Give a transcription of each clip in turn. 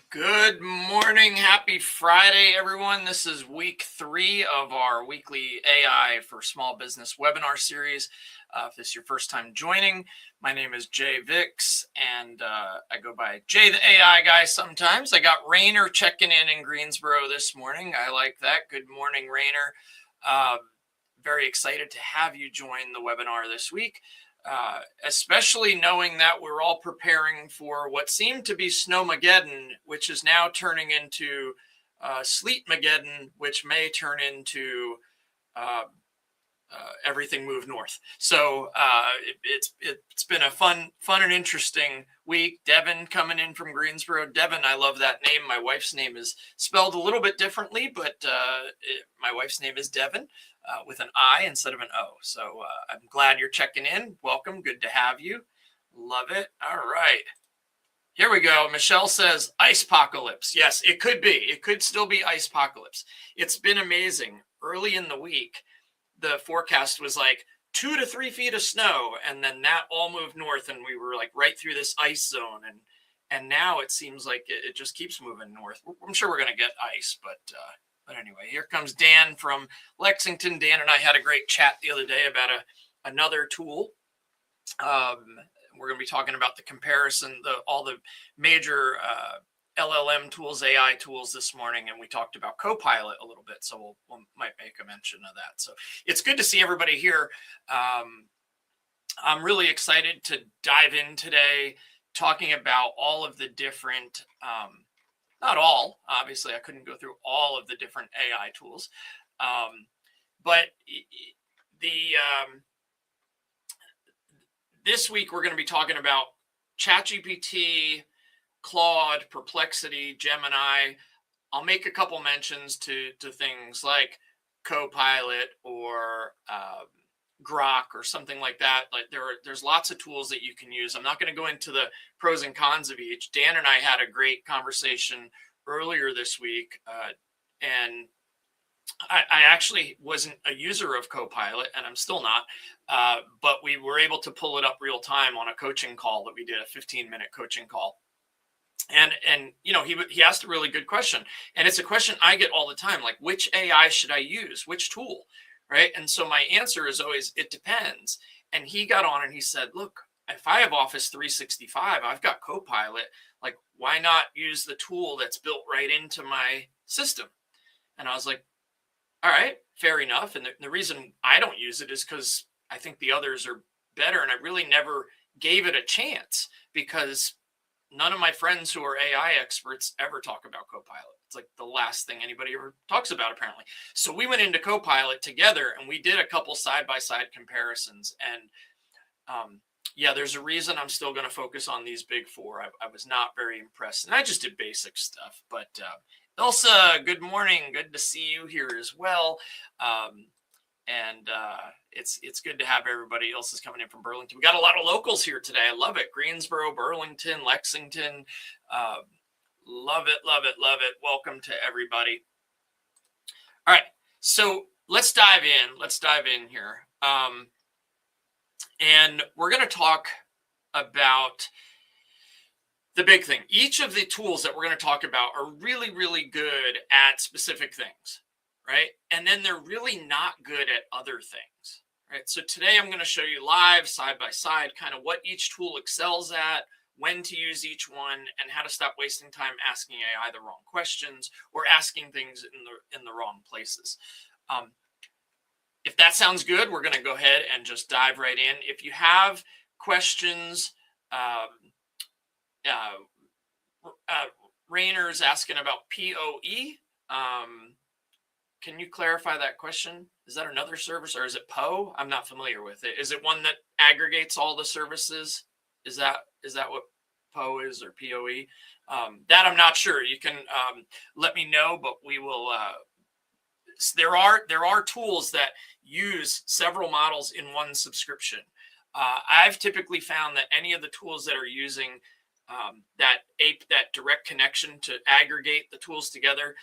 Good morning. Happy Friday, everyone. This is week 3 of our weekly AI for Small Business webinar series. If this is your first time joining, my name is Jay Vix, and I go by Jay the AI guy sometimes. I got Rainer checking in Greensboro this morning. I like that. Good morning, Rainer. Very excited to have you join the webinar this week. Especially knowing that we're all preparing for what seemed to be Snowmageddon, which is now turning into Sleetmageddon, which may turn into everything move north. So it's been a fun and interesting week. Devin coming in from Greensboro. Devin, I love that name. My wife's name is spelled a little bit differently, but my wife's name is Devin. With an I instead of an O. So I'm glad you're checking in. Welcome. Good to have you. Love it. All right. Here we go. Michelle says icepocalypse. Yes, it could be. It could still be icepocalypse. It's been amazing. Early in the week, the forecast was like 2 to 3 feet of snow, and then that all moved north, and we were like right through this ice zone. And now it seems like it just keeps moving north. I'm sure we're going to get ice, but anyway, here comes Dan from Lexington. Dan and I had a great chat the other day about another tool. We're going to be talking about the comparison, all the major LLM tools, AI tools this morning, and we talked about Copilot a little bit, so we might make a mention of that. So it's good to see everybody here. I'm really excited to dive in today, talking about all of the different not all, obviously, I couldn't go through all of the different AI tools, but this week we're going to be talking about ChatGPT, Claude, Perplexity, Gemini. I'll make a couple mentions to things like Copilot or Grok or something like that. Like there's lots of tools that you can use. I'm not going to go into the pros and cons of each. Dan and I had a great conversation earlier this week, and I actually wasn't a user of Copilot, and I'm still not, but we were able to pull it up real time on a coaching call that we did, a 15-minute coaching call. And you know, he asked a really good question, and it's a question I get all the time, like, which AI should I use? Which tool? Right. And so my answer is always, it depends. And he got on and he said, look, if I have Office 365, I've got Copilot. Like, why not use the tool that's built right into my system? And I was like, all right, fair enough. And the reason I don't use it is because I think the others are better. And I really never gave it a chance because none of my friends who are AI experts ever talk about Copilot. It's like the last thing anybody ever talks about, apparently. So we went into Copilot together and we did a couple side-by-side comparisons. And yeah, there's a reason I'm still going to focus on these big four. I was not very impressed. And I just did basic stuff. But Elsa, good morning. Good to see you here as well. It's good to have everybody. Elsa's coming in from Burlington. We got a lot of locals here today. I love it. Greensboro, Burlington, Lexington. Love it, love it, love it. Welcome to everybody. All right, so let's dive in. Let's dive in here. And we're going to talk about the big thing. Each of the tools that we're going to talk about are really, really good at specific things, right? And then they're really not good at other things, right? So today I'm going to show you live, side by side, kind of what each tool excels at, when to use each one, and how to stop wasting time asking AI the wrong questions or asking things in the wrong places. If that sounds good, we're going to go ahead and just dive right in. If you have questions, Rainer's asking about POE. Can you clarify that question? Is that another service or is it PO? I'm not familiar with it. Is it one that aggregates all the services? Is that what PO is, or POE? That I'm not sure. You can let me know, but we will. There are tools that use several models in one subscription. I've typically found that any of the tools that are using that direct connection to aggregate the tools together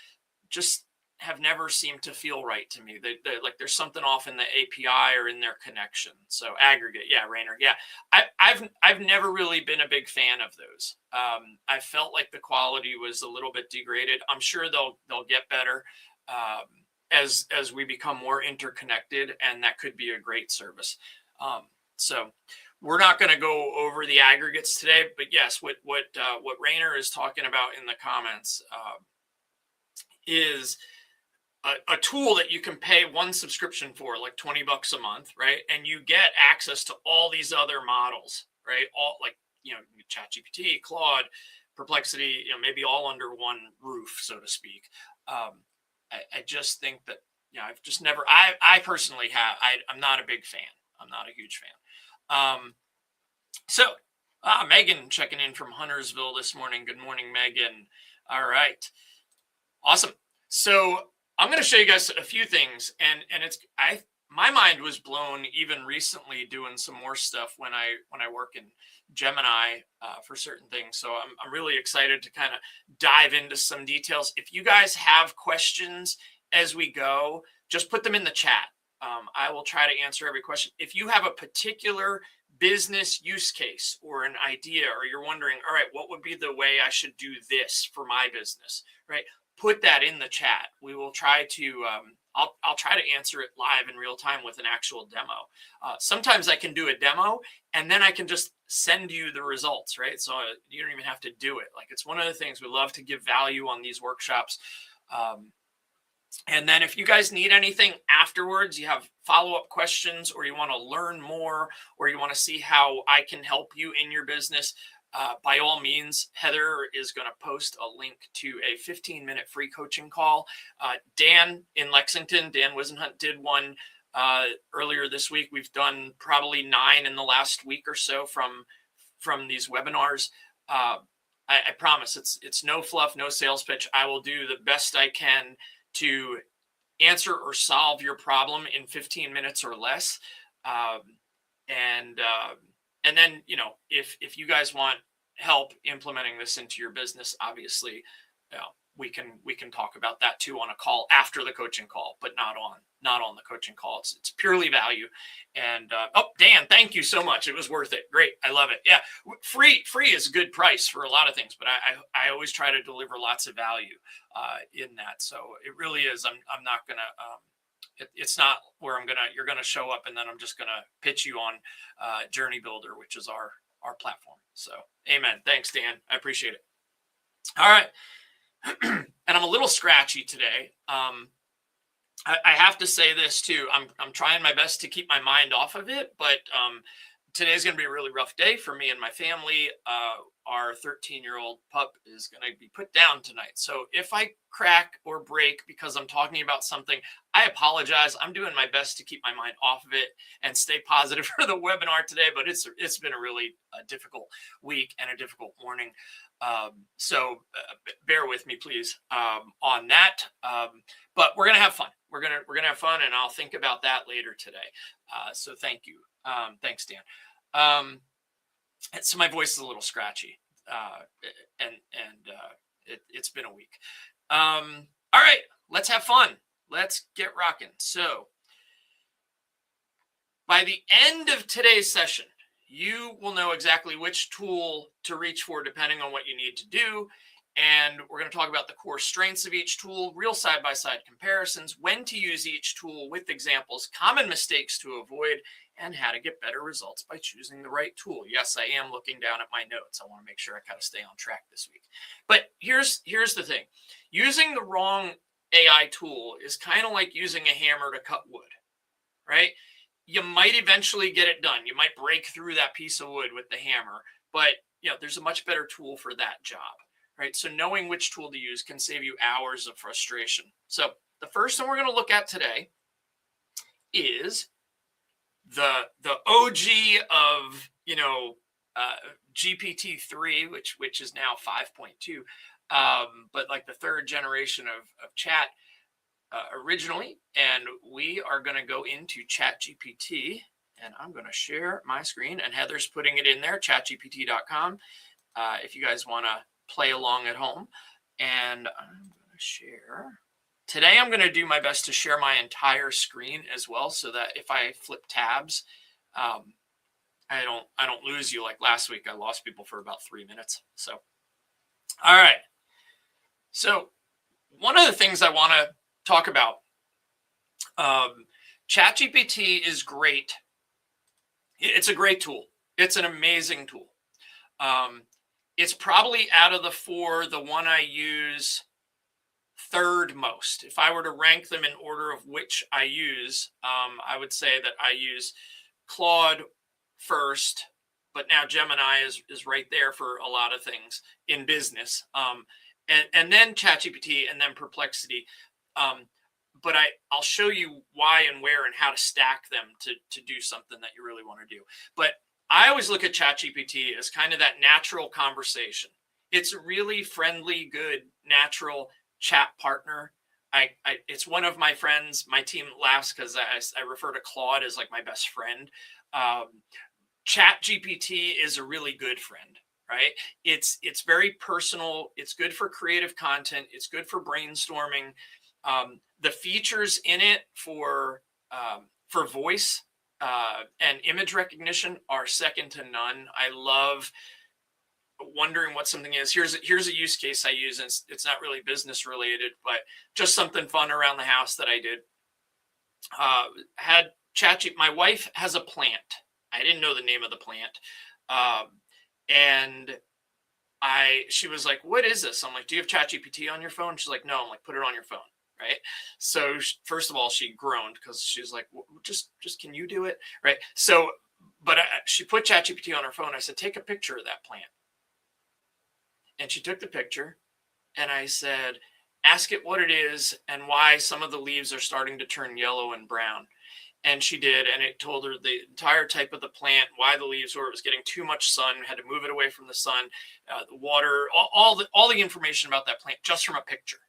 just have never seemed to feel right to me. They like there's something off in the API or in their connection. So aggregate, yeah, Rainer, yeah. I've never really been a big fan of those. I felt like the quality was a little bit degraded. I'm sure they'll get better as we become more interconnected, and that could be a great service. So we're not going to go over the aggregates today, but yes, what Rainer is talking about in the comments is a tool that you can pay one subscription for, like $20 a month, right? And you get access to all these other models, right? All like, ChatGPT, Claude, Perplexity, maybe all under one roof, so to speak. I just think that, I've just never, I personally have, I'm not a big fan. I'm not a huge fan. Megan checking in from Huntersville this morning. Good morning, Megan. All right. Awesome. So I'm going to show you guys a few things, and my mind was blown even recently doing some more stuff when I work in Gemini for certain things. So I'm really excited to kind of dive into some details. If you guys have questions as we go, just put them in the chat. I will try to answer every question. If you have a particular business use case or an idea, or you're wondering, all right, what would be the way I should do this for my business, right? Put that in the chat. We will try to, I'll try to answer it live in real time with an actual demo. Sometimes I can do a demo and then I can just send you the results, right? So you don't even have to do it. Like, it's one of the things we love to give value on these workshops. And then if you guys need anything afterwards, you have follow-up questions, or you want to learn more, or you want to see how I can help you in your business, by all means, Heather is going to post a link to a 15-minute free coaching call. Dan in Lexington, Dan Wisenhunt, did one earlier this week. We've done probably 9 in the last week or so from these webinars. I promise it's no fluff, no sales pitch. I will do the best I can to answer or solve your problem in 15 minutes or less. And then, if you guys want help implementing this into your business, obviously, we can talk about that too on a call after the coaching call, but not on the coaching call. It's purely value. And Dan, thank you so much. It was worth it. Great. I love it. Yeah. Free is a good price for a lot of things, but I always try to deliver lots of value in that. So it really is. I'm not going to, it's not where you're going to show up and then I'm just going to pitch you on Journey Builder, which is our platform. So amen. Thanks, Dan. I appreciate it. All right. And I'm a little scratchy today. I have to say this too. I'm trying my best to keep my mind off of it, but today's going to be a really rough day for me and my family. Our 13-year-old pup is going to be put down tonight. So if I crack or break because I'm talking about something, I apologize. I'm doing my best to keep my mind off of it and stay positive for the webinar today, but it's been a really difficult week and a difficult morning. So bear with me, please, on that. But we're going to have fun. We're going to have fun, and I'll think about that later today. So thank you. Thanks, Dan. So my voice is a little scratchy, and it's been a week. All right, let's have fun. Let's get rocking. So by the end of today's session, you will know exactly which tool to reach for depending on what you need to do. And we're going to talk about the core strengths of each tool, real side-by-side comparisons, when to use each tool with examples, common mistakes to avoid, and how to get better results by choosing the right tool. Yes, I am looking down at my notes. I want to make sure I kind of stay on track this week. But here's the thing. Using the wrong AI tool is kind of like using a hammer to cut wood, right? You might eventually get it done. You might break through that piece of wood with the hammer, but there's a much better tool for that job, right? So knowing which tool to use can save you hours of frustration. So the first thing we're going to look at today is the OG of GPT-3, which is now 5.2, but like the third generation of chat originally. And we are going to go into ChatGPT, and I'm going to share my screen, and Heather's putting it in there, chatgpt.com, if you guys want to play along at home. And I'm going to share Today, I'm going to do my best to share my entire screen as well, so that if I flip tabs, um, I don't lose you like last week. I lost people for about 3 minutes. So, all right. So, one of the things I want to talk about, ChatGPT is great. It's a great tool. It's an amazing tool. It's probably out of the four, the one I use third most. If I were to rank them in order of which I use, I would say that I use Claude first, but now Gemini is right there for a lot of things in business. And then ChatGPT, and then Perplexity. But I'll show you why and where and how to stack them to do something that you really want to do. But I always look at ChatGPT as kind of that natural conversation. It's a really friendly, good, natural chat partner. It's one of my friends. My team laughs because I refer to Claude as like my best friend. ChatGPT is a really good friend, right? It's very personal. It's good for creative content. It's good for brainstorming. The features in it for voice and image recognition are second to none. I love wondering what something is. Here's a use case I use, and it's not really business related, but just something fun around the house that I did. Had ChatGPT. My wife has a plant. I didn't know the name of the plant, and she was like, "What is this?" I'm like, "Do you have ChatGPT on your phone?" She's like, "No." I'm like, "Put it on your phone." Right. So first of all, she groaned because she's like, just can you do it? Right. So, but she put ChatGPT on her phone. I said, "Take a picture of that plant." And she took the picture, and I said, "Ask it what it is and why some of the leaves are starting to turn yellow and brown." And she did, and it told her the entire type of the plant, why the leaves were. It was getting too much sun, had to move it away from the sun, the water, all the information about that plant just from a picture.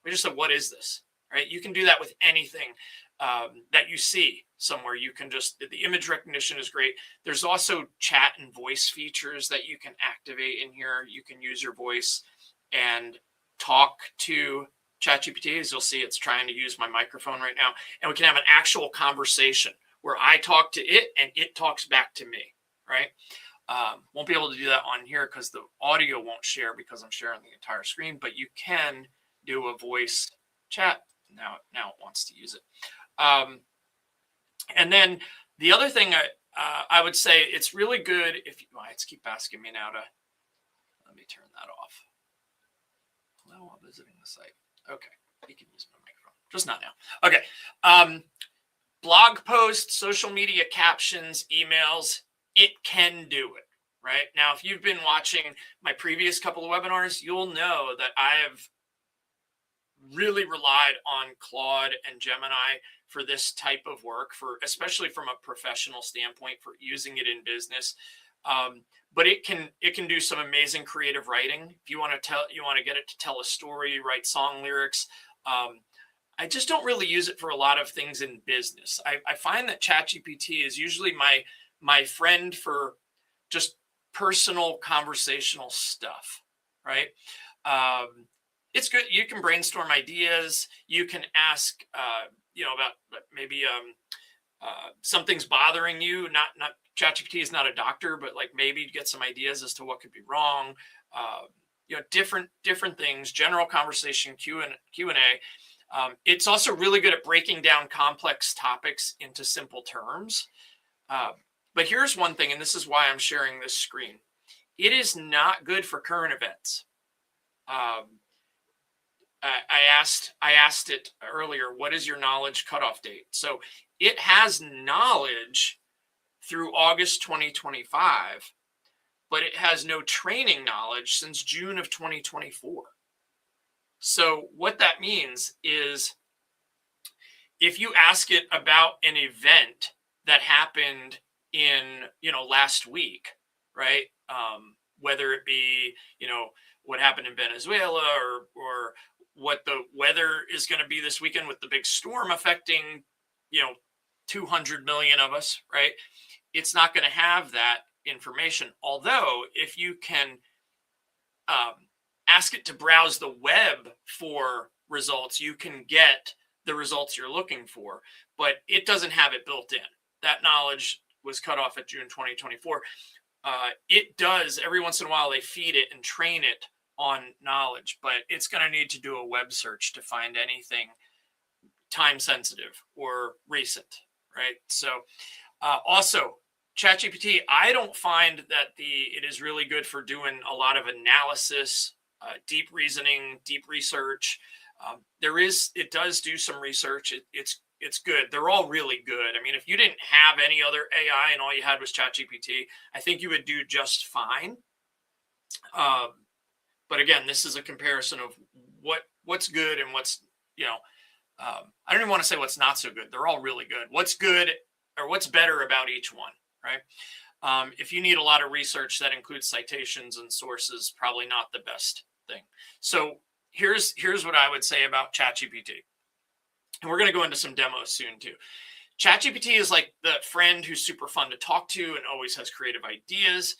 We just said, "What is this?" Right? You can do that with anything that you see somewhere. You can the image recognition is great. There's also chat and voice features that you can activate in here. You can use your voice and talk to ChatGPT. As you'll see, it's trying to use my microphone right now. And we can have an actual conversation where I talk to it and it talks back to me, right? Won't be able to do that on here because the audio won't share because I'm sharing the entire screen, but you can do a voice chat. Now it wants to use it. And then the other thing I would say, it's really good if you, it's keep asking me now to, let me turn that off. Hello, while visiting the site. Okay, you can use my microphone, just not now. Okay, blog posts, social media captions, emails, it can do it. Right now, if you've been watching my previous couple of webinars, you'll know that I have really relied on Claude and Gemini for this type of work, for especially from a professional standpoint, for using it in business. But it can do some amazing creative writing. If you want to get it to tell a story, write song lyrics. I just don't really use it for a lot of things in business. I find that ChatGPT is usually my friend for just personal conversational stuff, right? It's good. You can brainstorm ideas. You can ask, about maybe something's bothering you. Not ChatGPT is not a doctor, but like maybe get some ideas as to what could be wrong. Different things. General conversation, Q&A. It's also really good at breaking down complex topics into simple terms. But here's one thing, and this is why I'm sharing this screen. It is not good for current events. I asked it earlier, what is your knowledge cutoff date? So it has knowledge through August 2025, but it has no training knowledge since June of 2024. So what that means is if you ask it about an event that happened in, last week, right? Whether it be, what happened in Venezuela or what the weather is going to be this weekend with the big storm affecting, 200 million of us, right? It's not going to have that information. Although if you can ask it to browse the web for results, you can get the results you're looking for, but it doesn't have it built in. That knowledge was cut off at June 2024. It does, every once in a while, they feed it and train it on knowledge, but it's going to need to do a web search to find anything time sensitive or recent, right? So also, ChatGPT, I don't find that it is really good for doing a lot of analysis, deep reasoning, deep research. It does do some research. It's good. They're all really good. I mean, if you didn't have any other AI and all you had was ChatGPT, I think you would do just fine. But again, this is a comparison of what's good and what's, I don't even want to say what's not so good. They're all really good. What's good or what's better about each one, right? If you need a lot of research that includes citations and sources, probably not the best thing. So here's what I would say about ChatGPT. And we're going to go into some demos soon too. ChatGPT is like the friend who's super fun to talk to and always has creative ideas.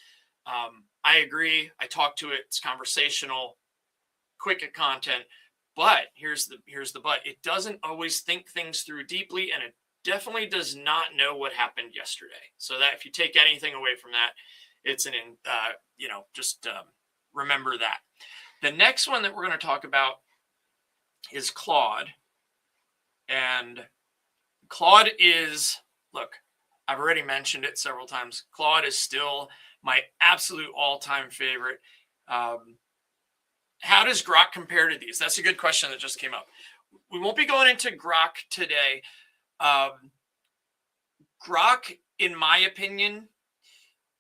I agree. I talk to it. It's conversational, quick at content. But here's the but. It doesn't always think things through deeply, and it definitely does not know what happened yesterday. So that if you take anything away from that, it's just remember that. The next one that we're going to talk about is Claude. And Claude is, look, I've already mentioned it several times. Claude is still my absolute all-time favorite. How does Grok compare to these? That's a good question that just came up. We won't be going into Grok today. Grok, in my opinion,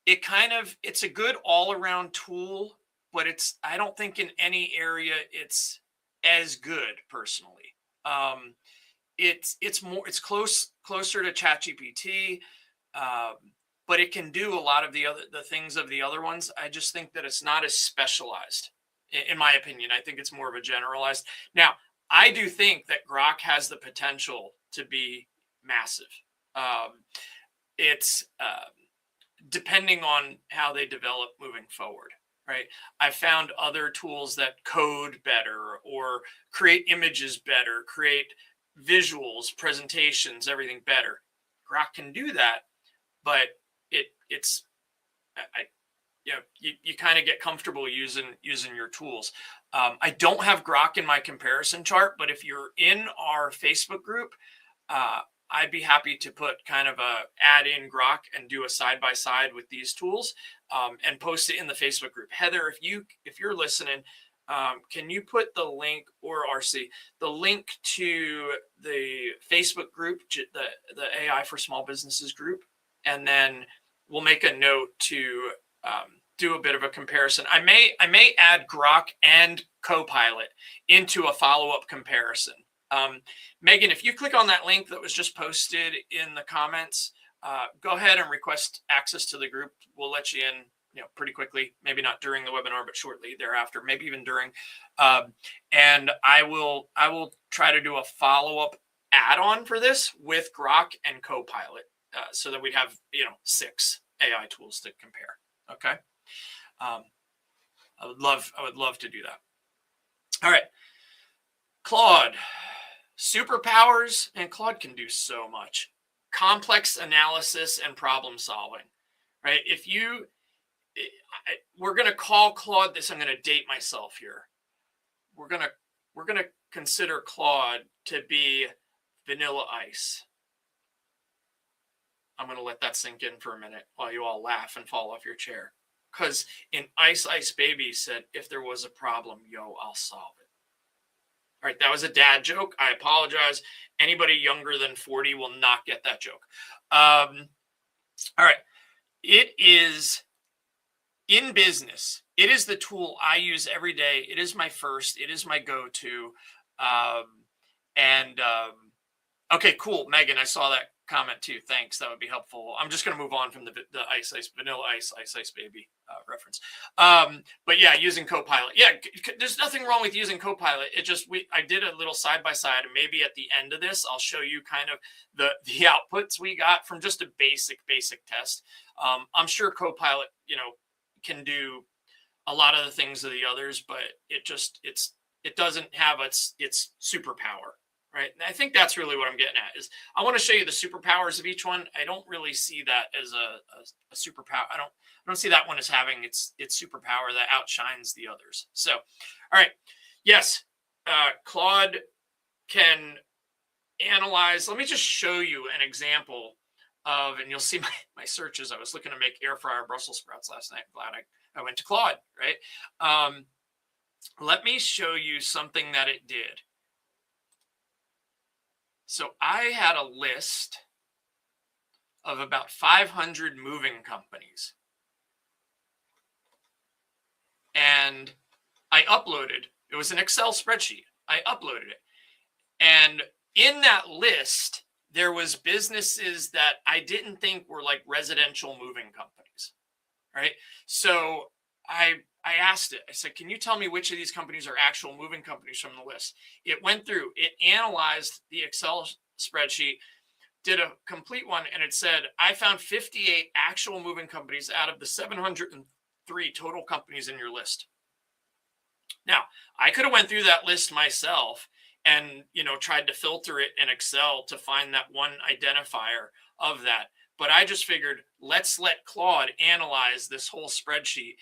it's a good all-around tool, but I don't think in any area it's as good personally. It's closer to ChatGPT, but it can do a lot of the things of the other ones. I just think that it's not as specialized, in my opinion. I think it's more of a generalized. Now, I do think that Grok has the potential to be massive. It's depending on how they develop moving forward, right? I've found other tools that code better or create images better, create visuals, presentations, everything better. Grok can do that, but you kind of get comfortable using your tools. I don't have Grok in my comparison chart, but if you're in our Facebook group, I'd be happy to put kind of add in Grok and do a side-by-side with these tools and post it in the Facebook group. Heather, if you're listening, can you put the link, or RC, the link to the Facebook group, the AI for Small Businesses group, and then we'll make a note to do a bit of a comparison. I may add Grok and Copilot into a follow-up comparison. Megan, if you click on that link that was just posted in the comments, go ahead and request access to the group. We'll let you in, pretty quickly. Maybe not during the webinar, but shortly thereafter. Maybe even during. And I will try to do a follow-up add-on for this with Grok and Copilot, so that we'd have 6 AI tools to compare. Okay. I would love to do that. All right. Claude. Superpowers, and Claude can do so much. Complex analysis and problem solving, right? We're going to call Claude this. I'm going to date myself here. We're going to consider Claude to be vanilla ice. I'm going to let that sink in for a minute while you all laugh and fall off your chair. Because in Ice Ice Baby said, if there was a problem, I'll solve it. All right, that was a dad joke. I apologize. Anybody younger than 40 will not get that joke. All right. It is in business. It is the tool I use every day. It is my first. It is my go-to. Okay, cool. Megan, I saw that comment too. Thanks. That would be helpful. I'm just going to move on from the Ice Ice, Vanilla Ice, Ice Ice Baby reference. But yeah, using Copilot. Yeah, there's nothing wrong with using Copilot. I did a little side-by-side, and maybe at the end of this, I'll show you kind of the outputs we got from just a basic test. I'm sure Copilot, can do a lot of the things of the others, but it's it doesn't have its superpower, right? And I think that's really what I'm getting at is I want to show you the superpowers of each one. I don't really see that as a superpower. I don't see that one as having its superpower that outshines the others. So, all right, yes, Claude can analyze. Let me just show you an example of, and you'll see my searches. I was looking to make air fryer Brussels sprouts last night. I'm glad I went to Claude, right? Let me show you something that it did. So I had a list of about 500 moving companies. And I uploaded, it was an Excel spreadsheet. I uploaded it. And in that list, there was businesses that I didn't think were like residential moving companies, right? So I asked it, I said, can you tell me which of these companies are actual moving companies from the list? It went through, it analyzed the Excel spreadsheet, did a complete one, and it said, I found 58 actual moving companies out of the 703 total companies in your list. Now, I could have went through that list myself and, tried to filter it in Excel to find that one identifier of that. But I just figured, let's let Claude analyze this whole spreadsheet,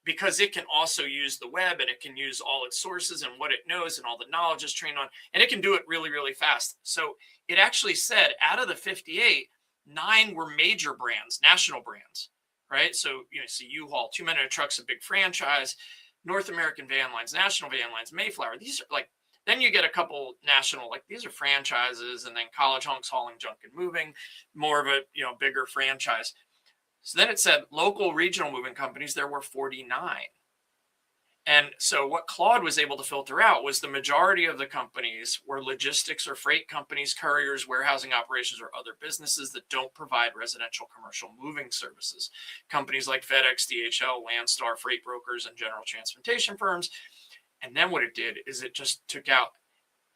because it can also use the web and it can use all its sources and what it knows and all the knowledge is trained on, and it can do it really, really fast. So it actually said out of the 58, 9 were major brands, national brands, right? So, see U-Haul, 2 Men and a Truck's a big franchise, North American Van Lines, National Van Lines, Mayflower. These are like, then you get a couple national, like these are franchises, and then College Hunks, Hauling, Junk and Moving, more of a, bigger franchise. So then it said local regional moving companies, there were 49. And so what Claude was able to filter out was the majority of the companies were logistics or freight companies, couriers, warehousing operations, or other businesses that don't provide residential commercial moving services. Companies like FedEx, DHL, Landstar, freight brokers, and general transportation firms. And then what it did is it just took out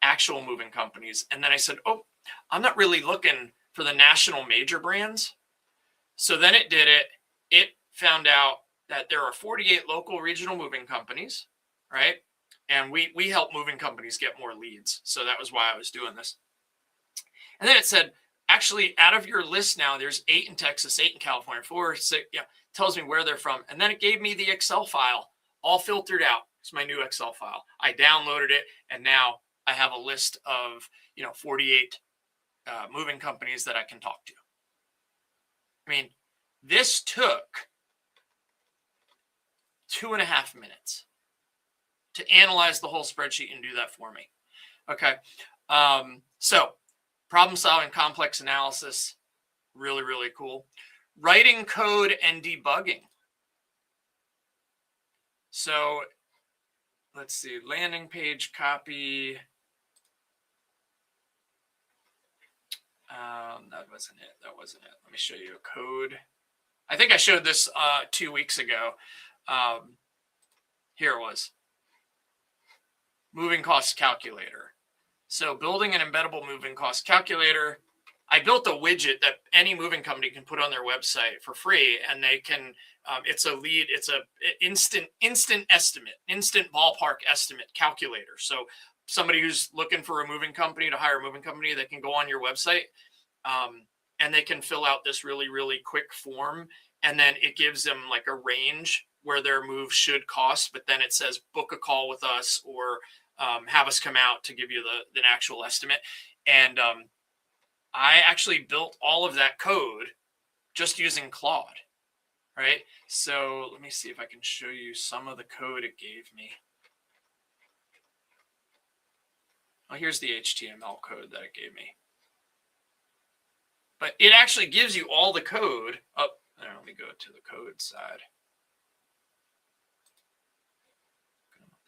actual moving companies. And then I said, oh, I'm not really looking for the national major brands. So then it did it. It found out that there are 48 local regional moving companies, right? And we help moving companies get more leads. So that was why I was doing this. And then it said, actually, out of your list now, there's 8 in Texas, 8 in California, 4, 6, tells me where they're from. And then it gave me the Excel file all filtered out. It's my new Excel file. I downloaded it, and now I have a list of 48 moving companies that I can talk to. I mean, this took 2.5 minutes to analyze the whole spreadsheet and do that for me. Okay. So problem solving, complex analysis, really, really cool. Writing code and debugging. So let's see, landing page copy. That wasn't it. Let me show you a code. I think I showed this 2 weeks ago. Here it was. Moving cost calculator. So building an embeddable moving cost calculator. I built a widget that any moving company can put on their website for free, and they can, it's a instant estimate, instant ballpark estimate calculator. So somebody who's looking for a moving company to hire a moving company, they can go on your website, and they can fill out this really, really quick form. And then it gives them like a range where their move should cost, but then it says book a call with us, or have us come out to give you the actual estimate. And I actually built all of that code just using Claude, right? So let me see if I can show you some of the code it gave me. Oh, here's the HTML code that it gave me. But it actually gives you all the code. Oh, let me go to the code side.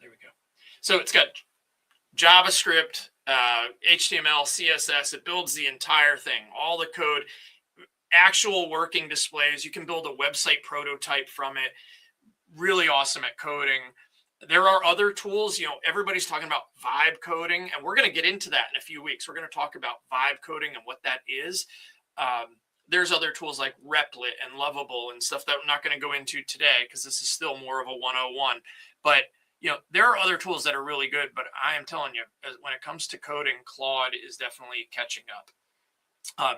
There we go. So it's got JavaScript, HTML, CSS. It builds the entire thing, all the code, actual working displays. You can build a website prototype from it. Really awesome at coding. There are other tools. Everybody's talking about vibe coding, and we're going to get into that in a few weeks. We're going to talk about vibe coding and what that is. There's other tools like Replit and Lovable and stuff that I'm not going to go into today because this is still more of a 101. But there are other tools that are really good, but I am telling you, when it comes to coding, Claude is definitely catching up.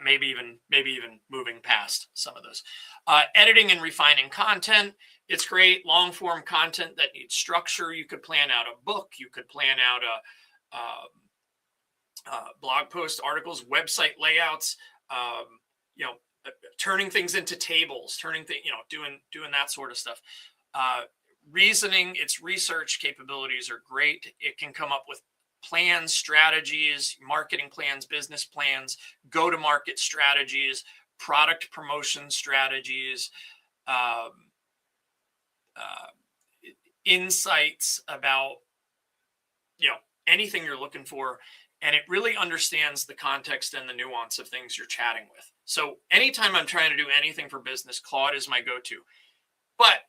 Maybe even moving past some of those. Editing and refining content. It's great. Long form content that needs structure. You could plan out a book. You could plan out blog post, articles, website layouts. Turning things into tables, doing that sort of stuff. Reasoning, its research capabilities are great. It can come up with plans, strategies, marketing plans, business plans, go-to-market strategies, product promotion strategies, insights about anything you're looking for. And it really understands the context and the nuance of things you're chatting with. So anytime I'm trying to do anything for business, Claude is my go-to. But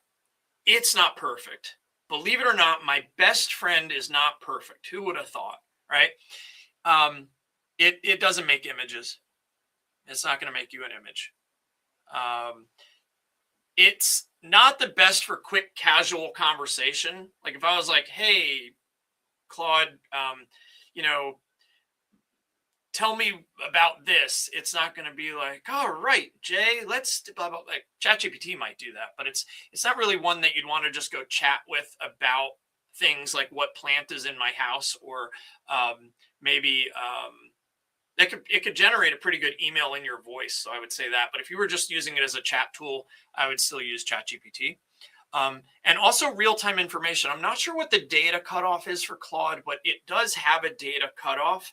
it's not perfect. Believe it or not, my best friend is not perfect. Who would have thought, right? It doesn't make images. It's not going to make you an image. It's not the best for quick, casual conversation. Like if I was like, hey, Claude, tell me about this. It's not going to be like, all right, Jay, let's blah, blah, like ChatGPT might do that, but it's not really one that you'd want to just go chat with about things like what plant is in my house, or maybe it could generate a pretty good email in your voice. So I would say that. But if you were just using it as a chat tool, I would still use ChatGPT. And also real-time information. I'm not sure what the data cutoff is for Claude, but it does have a data cutoff.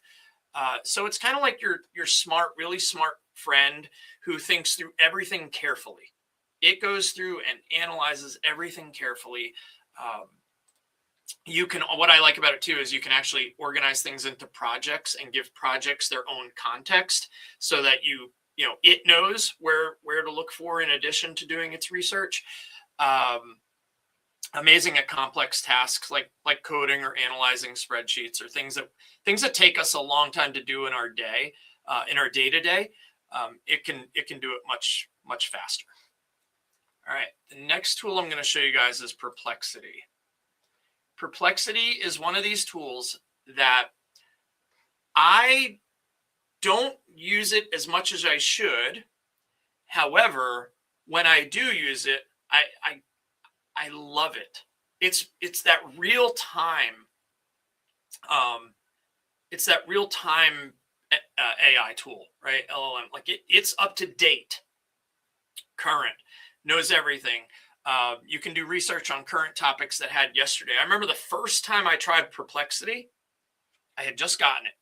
So it's kind of like your smart, really smart friend who thinks through everything carefully. It goes through and analyzes everything carefully. What I like about it too is you can actually organize things into projects and give projects their own context, so that it knows where to look for in addition to doing its research. Amazing at complex tasks like coding or analyzing spreadsheets, or things that take us a long time to do in our day, in our day-to-day. It can do it much faster. All right, the next tool I'm going to show you guys is Perplexity. Perplexity is one of these tools that I don't use it as much as I should. However, when I do use it, I love it. It's that real time. It's that real time AI tool, right? LLM, like it's up to date, current, knows everything. You can do research on current topics that had yesterday. I remember the first time I tried Perplexity, I had just gotten it.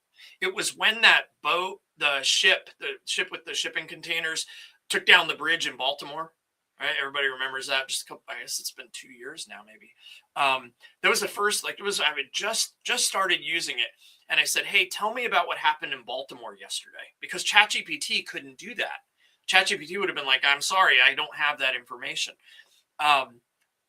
It was when that boat, the ship with the shipping containers, took down the bridge in Baltimore. Right? Everybody remembers that. I guess it's been 2 years now, maybe. That was the first, I had just started using it. And I said, hey, tell me about what happened in Baltimore yesterday. Because ChatGPT couldn't do that. ChatGPT would have been like, I'm sorry, I don't have that information.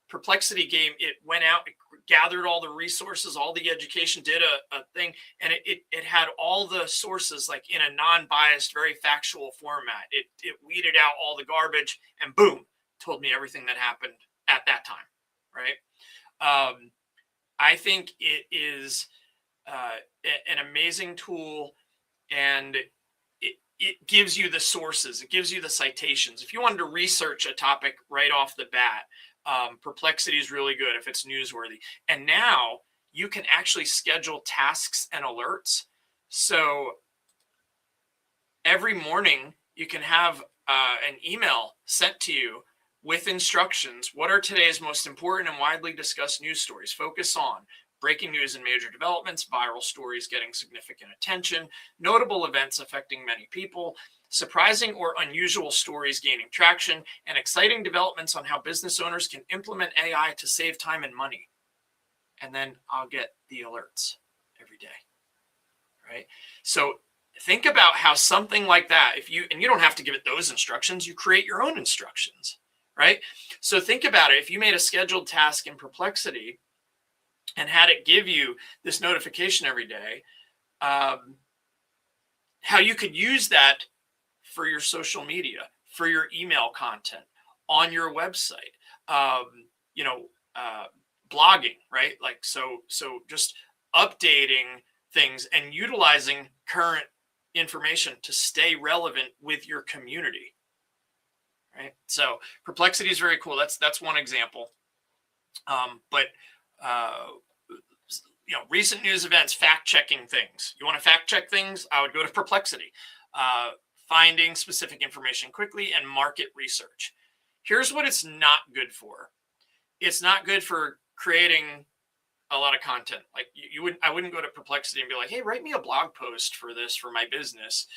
Perplexity it went out, it gathered all the resources, all the education, did a thing, and it had all the sources like in a non-biased, very factual format. It weeded out all the garbage, and boom, told me everything that happened at that time, right? I think it is an amazing tool, and it gives you the sources, it gives you the citations. If you wanted to research a topic right off the bat, Perplexity is really good if it's newsworthy. And now you can actually schedule tasks and alerts. So every morning you can have an email sent to you with instructions. What are today's most important and widely discussed news stories? Focus on breaking news and major developments, viral stories getting significant attention, notable events affecting many people, surprising or unusual stories gaining traction, and exciting developments on how business owners can implement AI to save time and money. And then I'll get the alerts every day, right? So think about how something like that, and you don't have to give it those instructions, you create your own instructions, right? So think about it. If you made a scheduled task in Perplexity and had it give you this notification every day, how you could use that for your social media, for your email content, on your website, blogging, right? Like, so just updating things and utilizing current information to stay relevant with your community, right? So Perplexity is very cool. That's one example. But recent news events, fact checking things. You want to fact check things? I would go to Perplexity. Finding specific information quickly and market research. Here's what it's not good for. It's not good for creating a lot of content. Like I wouldn't go to Perplexity and be like, hey, write me a blog post for this for my business.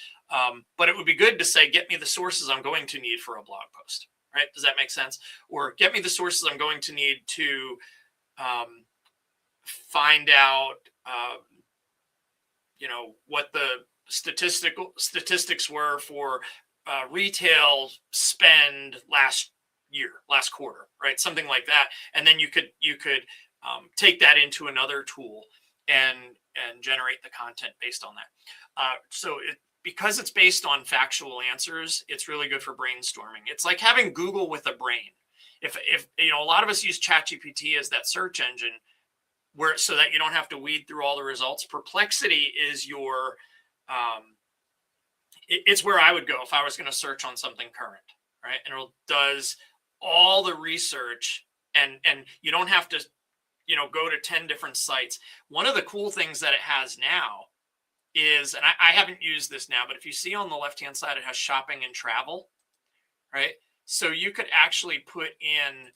But it would be good to say, get me the sources I'm going to need for a blog post, right? Does that make sense? Or get me the sources I'm going to need to find out, what the statistics were for retail spend last quarter, right? Something like that. And then you could take that into another tool and generate the content based on that. Because it's based on factual answers, it's really good for brainstorming. It's like having Google with a brain. If a lot of us use ChatGPT as that search engine, so that you don't have to weed through all the results. Perplexity is your it's where I would go if I was going to search on something current, right? And it does all the research, and you don't have to go to 10 different sites. One of the cool things that it has now is, and I haven't used this now, but if you see on the left hand side, it has shopping and travel, right? So you could actually put in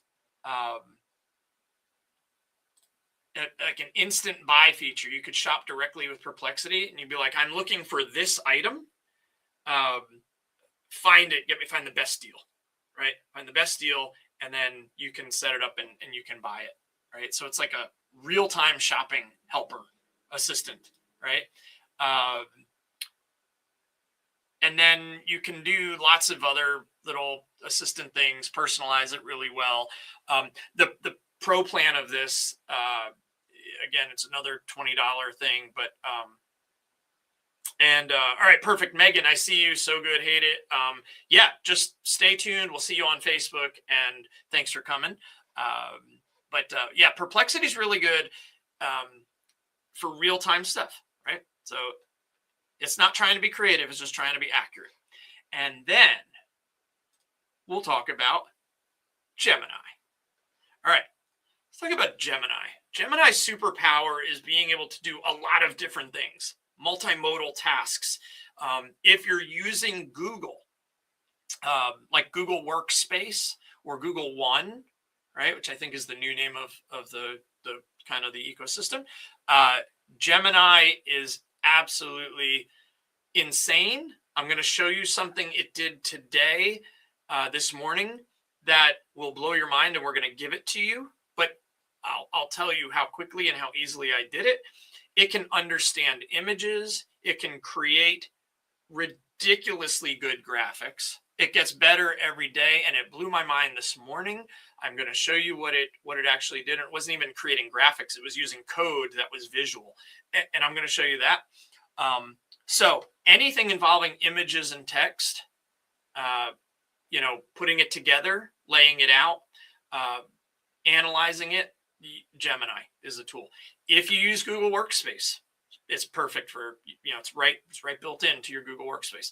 like an instant buy feature. You could shop directly with Perplexity, and you'd be like, I'm looking for this item. Find the best deal, right? Find the best deal, and then you can set it up and you can buy it, right? So it's like a real-time shopping helper assistant, right? And then you can do lots of other little assistant things, personalize it really well. The pro plan of this, again, it's another $20 thing, but all right, perfect. Megan, I see you. So good. Hate it. Yeah, just stay tuned. We'll see you on Facebook, and thanks for coming. Yeah, Perplexity is really good for real-time stuff, right? So it's not trying to be creative. It's just trying to be accurate. And then we'll talk about Gemini. All right, let's talk about Gemini. Gemini's superpower is being able to do a lot of different things, multimodal tasks. If you're using Google, like Google Workspace or Google One, right, which I think is the new name of the kind of the ecosystem, Gemini is absolutely insane. I'm going to show you something it did today, this morning, that will blow your mind, and we're going to give it to you. But I'll tell you how quickly and how easily I did it. It can understand images. It can create ridiculously good graphics. It gets better every day, and it blew my mind this morning. I'm going to show you what it actually did. It wasn't even creating graphics. It was using code that was visual, and I'm going to show you that. So anything involving images and text, putting it together, laying it out, analyzing it, Gemini is a tool. If you use Google Workspace, it's perfect for, it's right built into your Google Workspace.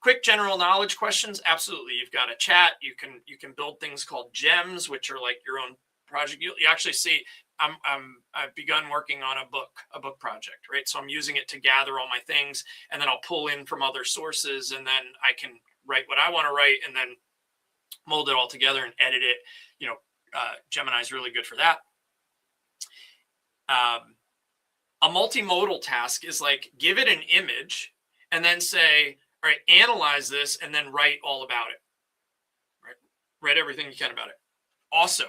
Quick general knowledge questions, absolutely. You've got a chat. You can build things called gems, which are like your own project. You actually see, I've begun working on a book project, right? So I'm using it to gather all my things, and then I'll pull in from other sources, and then I can write what I want to write, and then mold it all together and edit it. Gemini is really good for that. A multimodal task is like, give it an image and then say, all right, analyze this, and then write all about it. Right? Write everything you can about it. Also,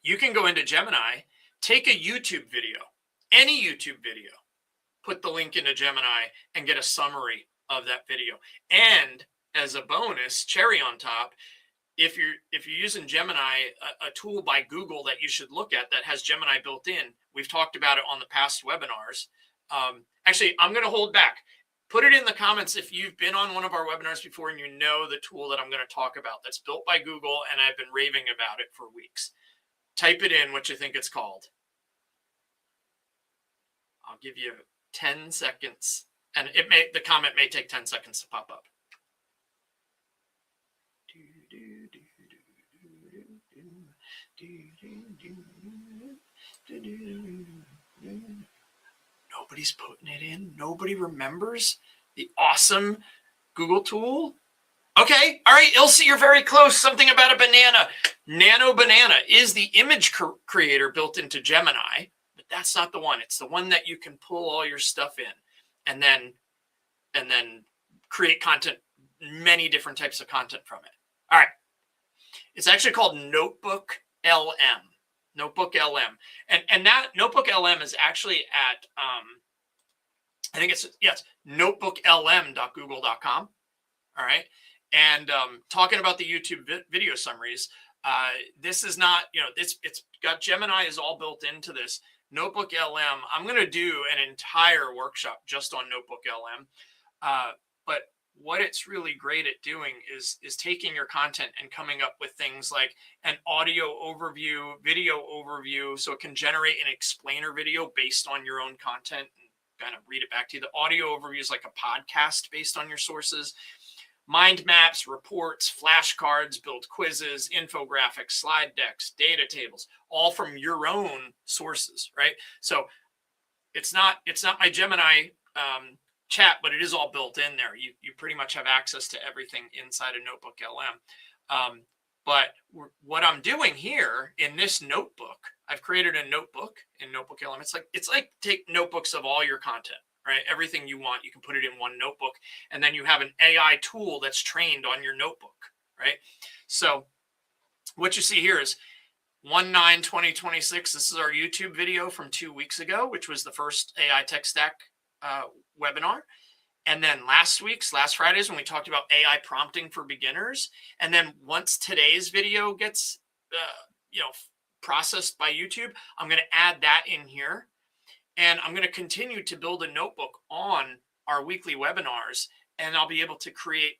you can go into Gemini, take a YouTube video, any YouTube video, put the link into Gemini, and get a summary of that video. And as a bonus, cherry on top, if you're using Gemini, a tool by Google that you should look at that has Gemini built in, we've talked about it on the past webinars. Actually, I'm going to hold back. Put it in the comments if you've been on one of our webinars before and you know the tool that I'm going to talk about that's built by Google, and I've been raving about it for weeks. Type it in what you think it's called. I'll give you 10 seconds, and the comment may take 10 seconds to pop up. Nobody's putting it in. Nobody remembers the awesome Google tool. Okay, all right, Ilse, you're very close. Something about a banana. Nano Banana is the image creator built into Gemini, but that's not the one. It's the one that you can pull all your stuff in and then create content, many different types of content from it. All right. It's actually called Notebook LM. Notebook LM. And that Notebook LM is actually at I think it's notebooklm.google.com. All right. And talking about the YouTube video summaries, this is not, it's got Gemini is all built into this. Notebook LM, I'm going to do an entire workshop just on Notebook LM. But what it's really great at doing is taking your content and coming up with things like an audio overview, video overview, so it can generate an explainer video based on your own content and kind of read it back to you. The audio overview is like a podcast based on your sources. Mind maps, reports, flashcards, build quizzes, infographics, slide decks, data tables, all from your own sources, right? So it's not my Gemini chat, but it is all built in there. You pretty much have access to everything inside of Notebook LM. But what I'm doing here in this notebook, I've created a notebook in Notebook LM. It's like take notebooks of all your content, right? Everything you want, you can put it in one notebook, and then you have an AI tool that's trained on your notebook, right? So what you see here is 1/9/2026. This is our YouTube video from 2 weeks ago, which was the first AI Tech Stack webinar. And then last Friday's when we talked about AI prompting for beginners. And then once today's video gets, processed by YouTube, I'm going to add that in here. And I'm going to continue to build a notebook on our weekly webinars, and I'll be able to create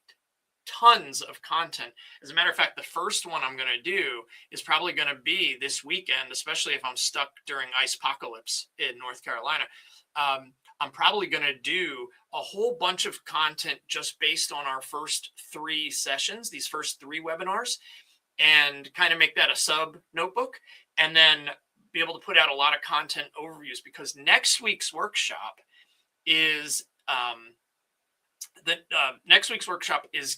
tons of content. As a matter of fact, the first one I'm going to do is probably going to be this weekend, especially if I'm stuck during Icepocalypse in North Carolina. I'm probably going to do a whole bunch of content just based on our first 3 sessions, these first 3 webinars, and kind of make that a sub notebook, and then be able to put out a lot of content overviews, because next week's workshop is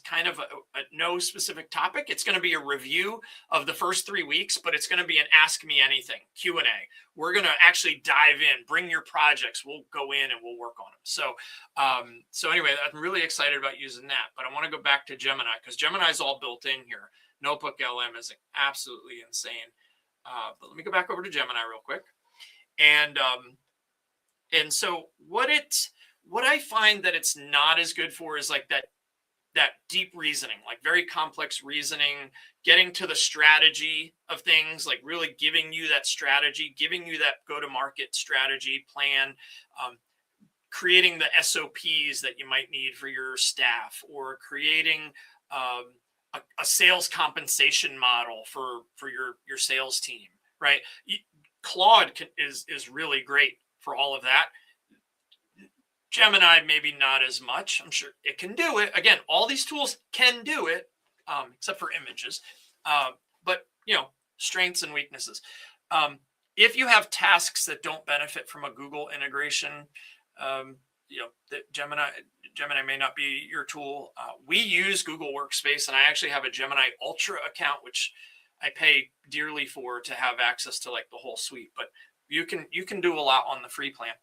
kind of a no specific topic. It's going to be a review of the first 3 weeks, but it's going to be an Ask Me Anything Q&A. We're going to actually dive in, bring your projects. We'll go in and we'll work on them. So anyway, I'm really excited about using that, but I want to go back to Gemini because Gemini is all built in here. Notebook LM is absolutely insane. But let me go back over to Gemini real quick. And so what I find that it's not as good for is like that deep reasoning, like very complex reasoning, getting to the strategy of things, like really giving you that strategy, giving you that go-to-market strategy plan, creating the SOPs that you might need for your staff, or creating a sales compensation model for your sales team, right? Claude is really great for all of that. Gemini, maybe not as much. I'm sure it can do it. Again, all these tools can do it, except for images. But, strengths and weaknesses. If you have tasks that don't benefit from a Google integration, Gemini may not be your tool. We use Google Workspace, and I actually have a Gemini Ultra account, which I pay dearly for to have access to like the whole suite. But you can do a lot on the free plan.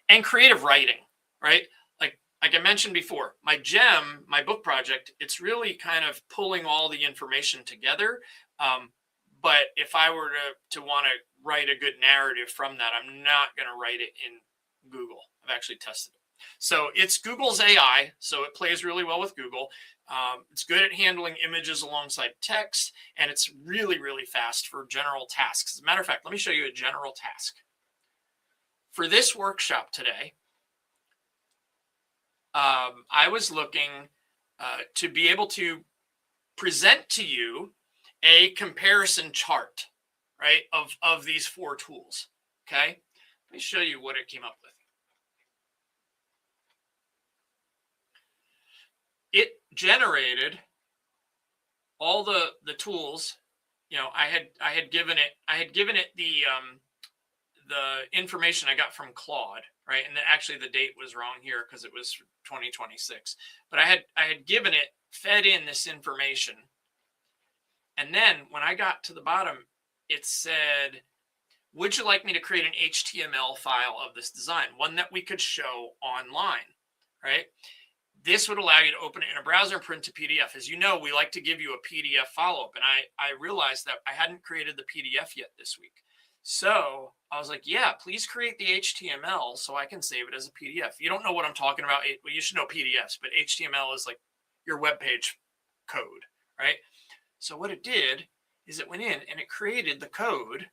And creative writing, right? Like I mentioned before, my book project, it's really kind of pulling all the information together. But if I were to want to write a good narrative from that, I'm not going to write it in Google. I've actually tested it. So it's Google's AI, so it plays really well with Google. It's good at handling images alongside text, and it's really, really fast for general tasks. As a matter of fact, let me show you a general task. For this workshop today, I was looking to be able to present to you a comparison chart, right, of these 4 tools. Okay, let me show you what it came up with. It generated all the tools. I had given it the information I got from Claude, right? And actually the date was wrong here because it was 2026. But I had given it, fed in this information. And then when I got to the bottom, it said, would you like me to create an HTML file of this design, one that we could show online, right? This would allow you to open it in a browser and print to PDF. As you know, we like to give you a PDF follow-up. And I realized that I hadn't created the PDF yet this week. So I was like, yeah, please create the HTML so I can save it as a PDF. You don't know what I'm talking about. Well, you should know PDFs, but HTML is like your web page code, right? So what it did is it went in and it created the code,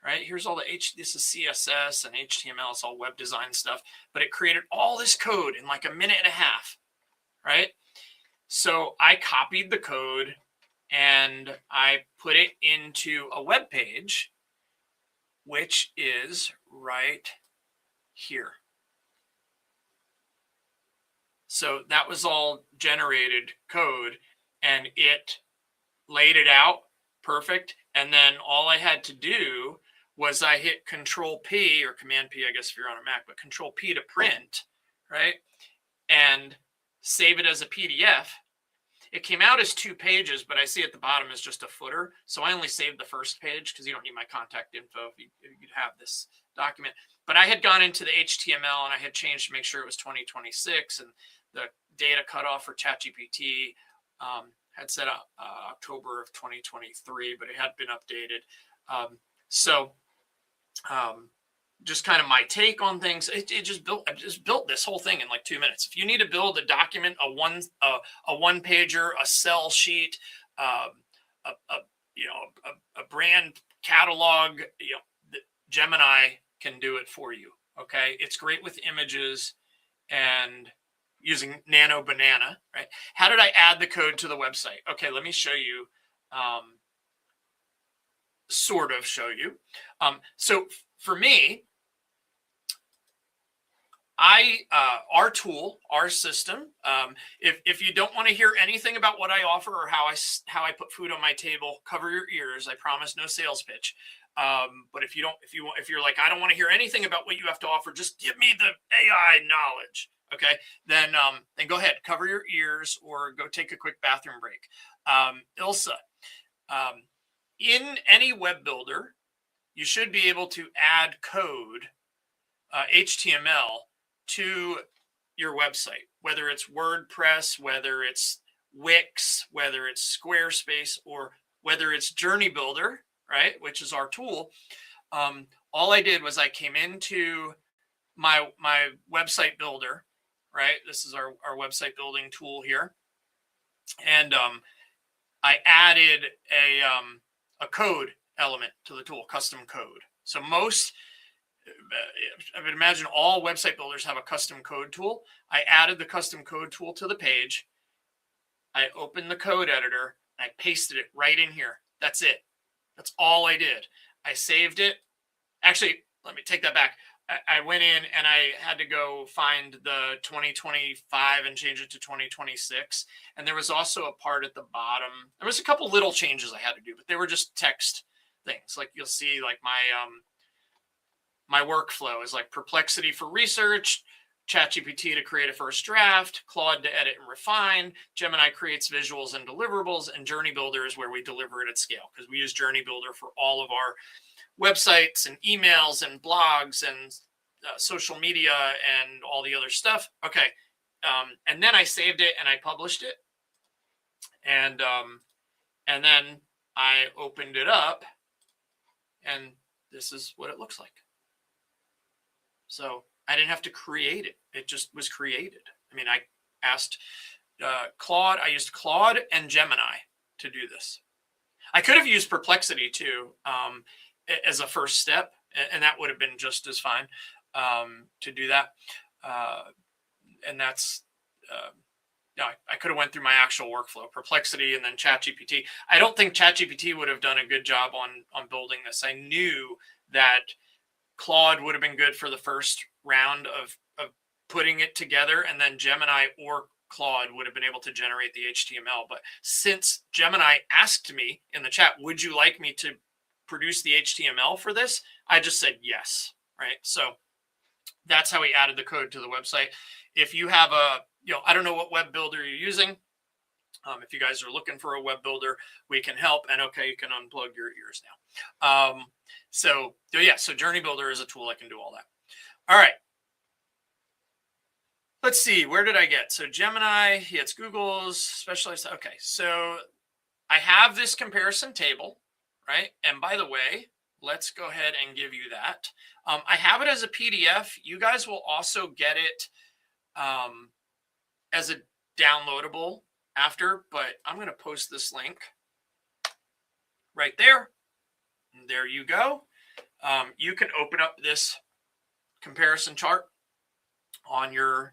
right? Here's all this is CSS and HTML. It's all web design stuff, but it created all this code in like a minute and a half, right? So I copied the code and I put it into a web page, which is right here. So that was all generated code and it laid it out perfect. And then all I had to do was I hit Control P or Command P, I guess if you're on a Mac, but Control P to print, right? And save it as a PDF. It came out as 2 pages, but I see at the bottom is just a footer. So I only saved the first page because you don't need my contact info if you'd have this document. But I had gone into the HTML and I had changed to make sure it was 2026 and the data cutoff for ChatGPT had set up October of 2023, but it had been updated. Just kind of my take on things. I just built this whole thing in like 2 minutes. If you need to build a document, a one pager, a sell sheet, a brand catalog, Gemini can do it for you. Okay, it's great with images and using Nano Banana. Right? How did I add the code to the website? Okay, let me show you. Sort of show you. So for me, our tool, our system, if you don't want to hear anything about what I offer or how I put food on my table, cover your ears. I promise no sales pitch. But if you're like, I don't want to hear anything about what you have to offer, just give me the AI knowledge. Okay, then go ahead, cover your ears or go take a quick bathroom break. Ilsa, in any web builder, you should be able to add code, HTML, to your website, whether it's WordPress, whether it's Wix, whether it's Squarespace, or whether it's Journey Builder, right, which is our tool. All I did was I came into my website builder, right? This is our website building tool here. And I added a code element to the tool, custom code. So I would imagine all website builders have a custom code tool. I added the custom code tool to the page. I opened the code editor. I pasted it right in here. That's it. That's all I did. I saved it. Actually, let me take that back. I went in and I had to go find the 2025 and change it to 2026. And there was also a part at the bottom. There was a couple little changes I had to do, but they were just text things. Like you'll see, like my workflow is like Perplexity for research, ChatGPT to create a first draft, Claude to edit and refine, Gemini creates visuals and deliverables, and Journey Builder is where we deliver it at scale because we use Journey Builder for all of our websites and emails and blogs and social media and all the other stuff. Okay. And then I saved it and I published it. And then I opened it up and this is what it looks like. So I didn't have to create it. It just was created. I mean, I asked Claude, I used Claude and Gemini to do this. I could have used Perplexity too, as a first step, and that would have been just as fine to do that. And that's I could have went through my actual workflow, Perplexity and then ChatGPT. I don't think ChatGPT would have done a good job on building this. I knew that Claude would have been good for the first round of putting it together, and then Gemini or Claude would have been able to generate the HTML. But since Gemini asked me in the chat, would you like me to produce the HTML for this? I just said yes, right? So that's how we added the code to the website. If you have I don't know what web builder you're using. If you guys are looking for a web builder, we can help. And okay, you can unplug your ears now. So Journey Builder is a tool that can do all that. All right. Let's see, where did I get? So Gemini, it's Google's specialized. Okay, so I have this comparison table, right? And by the way, let's go ahead and give you that. I have it as a PDF. You guys will also get it as a downloadable after, but I'm going to post this link right there. And there you go. You can open up this comparison chart on your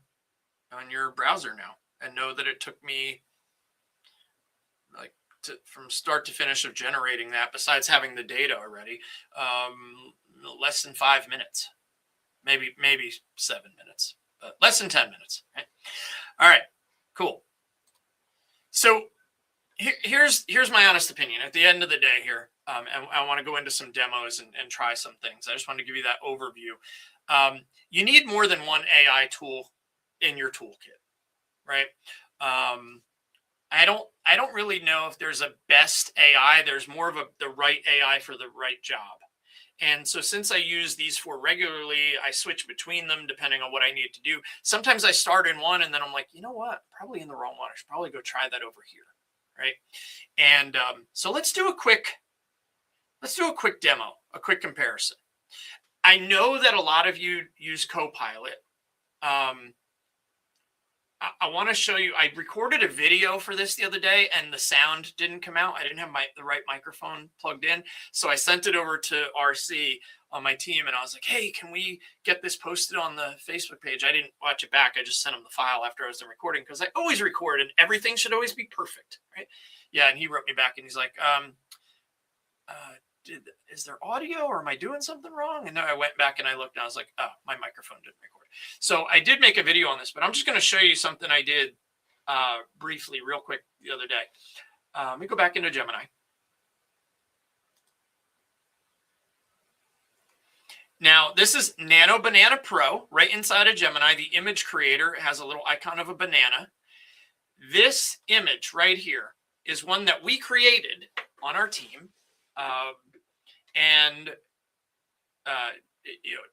browser now and know that it took me from start to finish of generating that, besides having the data already, less than 5 minutes, maybe 7 minutes, but less than 10 minutes. Right? All right, cool. So here's my honest opinion at the end of the day here. And I want to go into some demos and try some things. I just want to give you that overview. You need more than one AI tool in your toolkit, right? I don't really know if there's a best AI. There's more of the right AI for the right job. And so since I use these 4 regularly, I switch between them depending on what I need to do. Sometimes I start in one and then I'm like, you know what? Probably in the wrong one. I should probably go try that over here, right? And so let's do a quick demo, a quick comparison. I know that a lot of you use Copilot. I want to show you, I recorded a video for this the other day and the sound didn't come out. I didn't have the right microphone plugged in. So I sent it over to RC on my team and I was like, hey, can we get this posted on the Facebook page? I didn't watch it back. I just sent him the file after I was done recording because I always record and everything should always be perfect, right? Yeah, and he wrote me back and he's like, is there audio or am I doing something wrong? And then I went back and I looked and I was like, oh, my microphone didn't record. So I did make a video on this, but I'm just going to show you something I did briefly, real quick the other day. Let me go back into Gemini. Now, this is Nano Banana Pro right inside of Gemini. The image creator has a little icon of a banana. This image right here is one that we created on our team.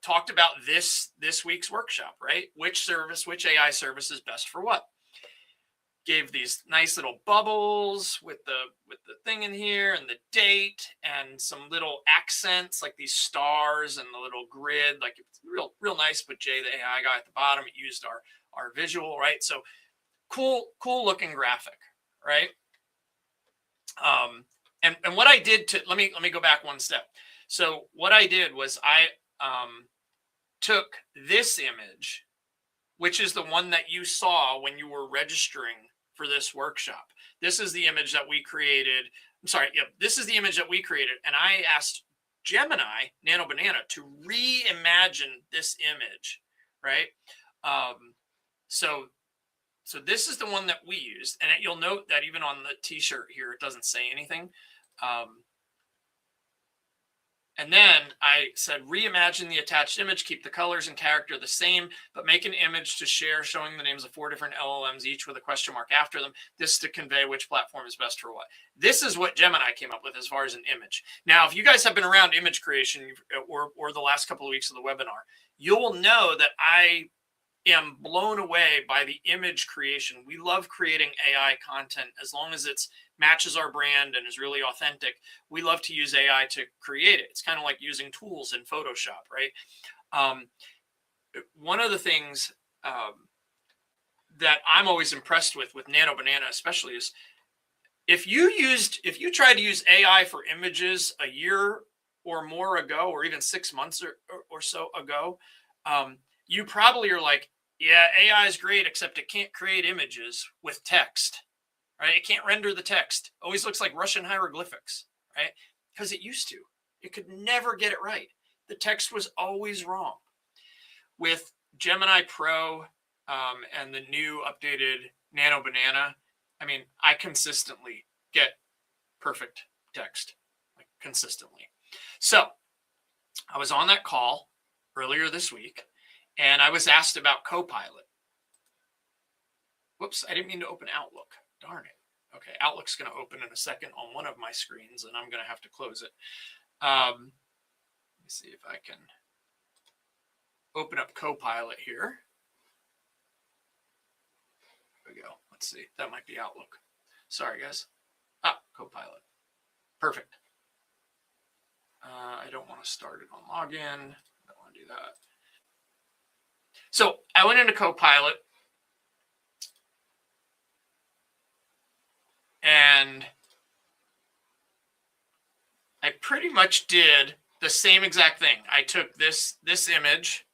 Talked about this week's workshop, right? Which AI service is best for what? Gave these nice little bubbles with the thing in here and the date and some little accents like these stars and the little grid, like it's real nice. But Jay, the AI guy at the bottom, it used our visual, right? So cool looking graphic, right? And what I did let me go back one step. So what I did was I took this image, which is the one that you saw when you were registering for this workshop. This is the image that we created. This is the image that we created. And I asked Gemini, Nano Banana, to reimagine this image, right? So this is the one that we used. And you'll note that even on the t-shirt here, it doesn't say anything. And then I said, reimagine the attached image, keep the colors and character the same, but make an image to share showing the names of 4 different LLMs, each with a question mark after them. This to convey which platform is best for what. This is what Gemini came up with as far as an image. Now, if you guys have been around image creation or the last couple of weeks of the webinar, you'll know that I am blown away by the image creation. We love creating AI content as long as it matches our brand and is really authentic. We love to use AI to create it. It's kind of like using tools in Photoshop, right? One of the things that I'm always impressed with Nano Banana especially is if you tried to use AI for images a year or more ago, or even 6 months or so ago, you probably are like, yeah, AI is great, except it can't create images with text, right? It can't render the text. Always looks like Russian hieroglyphics, right? Because it used to. It could never get it right. The text was always wrong. With Gemini Pro and the new updated Nano Banana, I mean, I consistently get perfect text, like consistently. So I was on that call earlier this week, and I was asked about Copilot. Whoops, I didn't mean to open Outlook. Darn it. Okay, Outlook's going to open in a second on one of my screens, and I'm going to have to close it. Let me see if I can open up Copilot here. There we go. Let's see. That might be Outlook. Sorry, guys. Copilot. Perfect. I don't want to start it on login. I don't want to do that. So I went into Copilot, and I pretty much did the same exact thing. I took this image,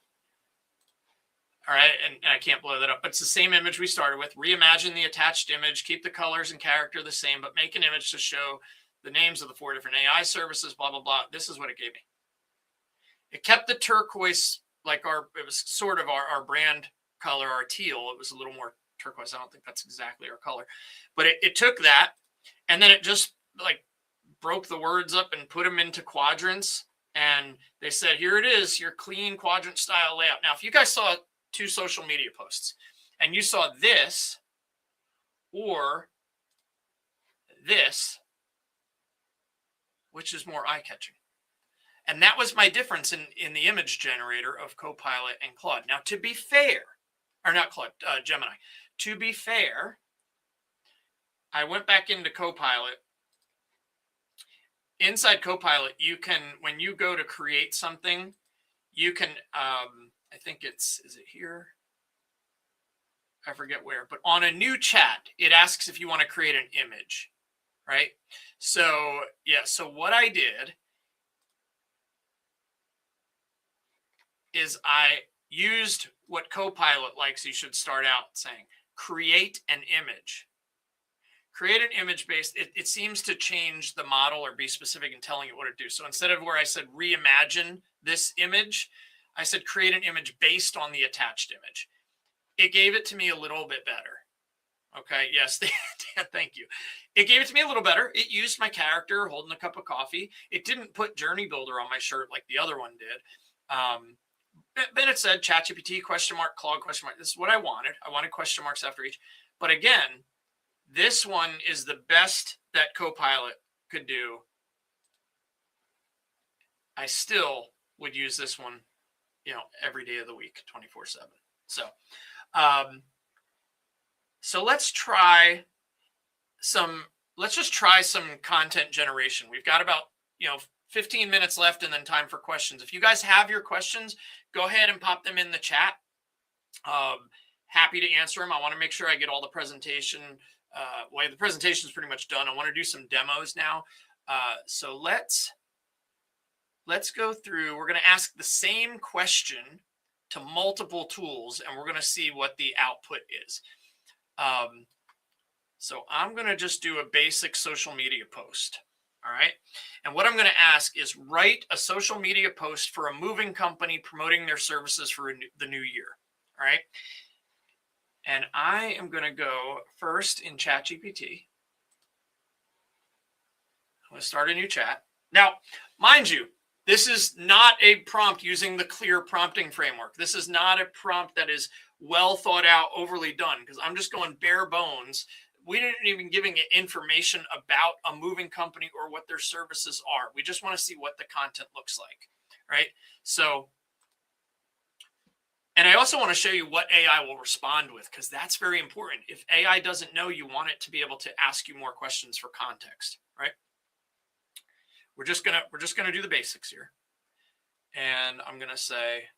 all right, and I can't blow that up, but it's the same image we started with. Reimagine the attached image, keep the colors and character the same, but make an image to show the names of the 4 different AI services, blah, blah, blah. This is what it gave me. It kept the turquoise, like it was sort of our brand color, our teal. It was a little more turquoise. I don't think that's exactly our color, but it took that, and then it just like broke the words up and put them into quadrants. And they said, here it is, your clean quadrant style layout. Now, if you guys saw 2 social media posts and you saw this or this, which is more eye-catching? And that was my difference in the image generator of Copilot and Claude. Now, to be fair, or not Claude, Gemini. To be fair, I went back into Copilot. Inside Copilot, you can, when you go to create something, you can, I think is it here? I forget where, but on a new chat, it asks if you want to create an image, right? So, yeah, so what I did is I used what Copilot likes. You should start out saying, create an image. Create an image based, it seems to change the model or be specific in telling it what to do. So instead of where I said reimagine this image, I said create an image based on the attached image. It gave it to me a little bit better. Okay, yes, thank you. It gave it to me a little better. It used my character holding a cup of coffee. It didn't put Journey Builder on my shirt like the other one did. Then it said ChatGPT ? Claude ? This is what I wanted. I wanted question marks after each. But again, this one is the best that Copilot could do. I still would use this one, every day of the week, 24/7. So let's try let's just try some content generation. We've got about, 15 minutes left and then time for questions. If you guys have your questions, go ahead and pop them in the chat. Happy to answer them. I want to make sure I get all the presentation. The presentation is pretty much done. I want to do some demos now. So let's go through. We're going to ask the same question to multiple tools, and we're going to see what the output is. So I'm going to just do a basic social media post. All right. And what I'm going to ask is write a social media post for a moving company promoting their services for the new year. All right. And I am going to go first in ChatGPT. I'm going to start a new chat. Now, mind you, this is not a prompt using the clear prompting framework. This is not a prompt that is well thought out, overly done, because I'm just going bare bones. We didn't even giving it information about a moving company or what their services are. We just want to see what the content looks like, right? So, and I also want to show you what AI will respond with, because that's very important. If AI doesn't know, you want it to be able to ask you more questions for context, right? We're just gonna do the basics here. And I'm gonna say,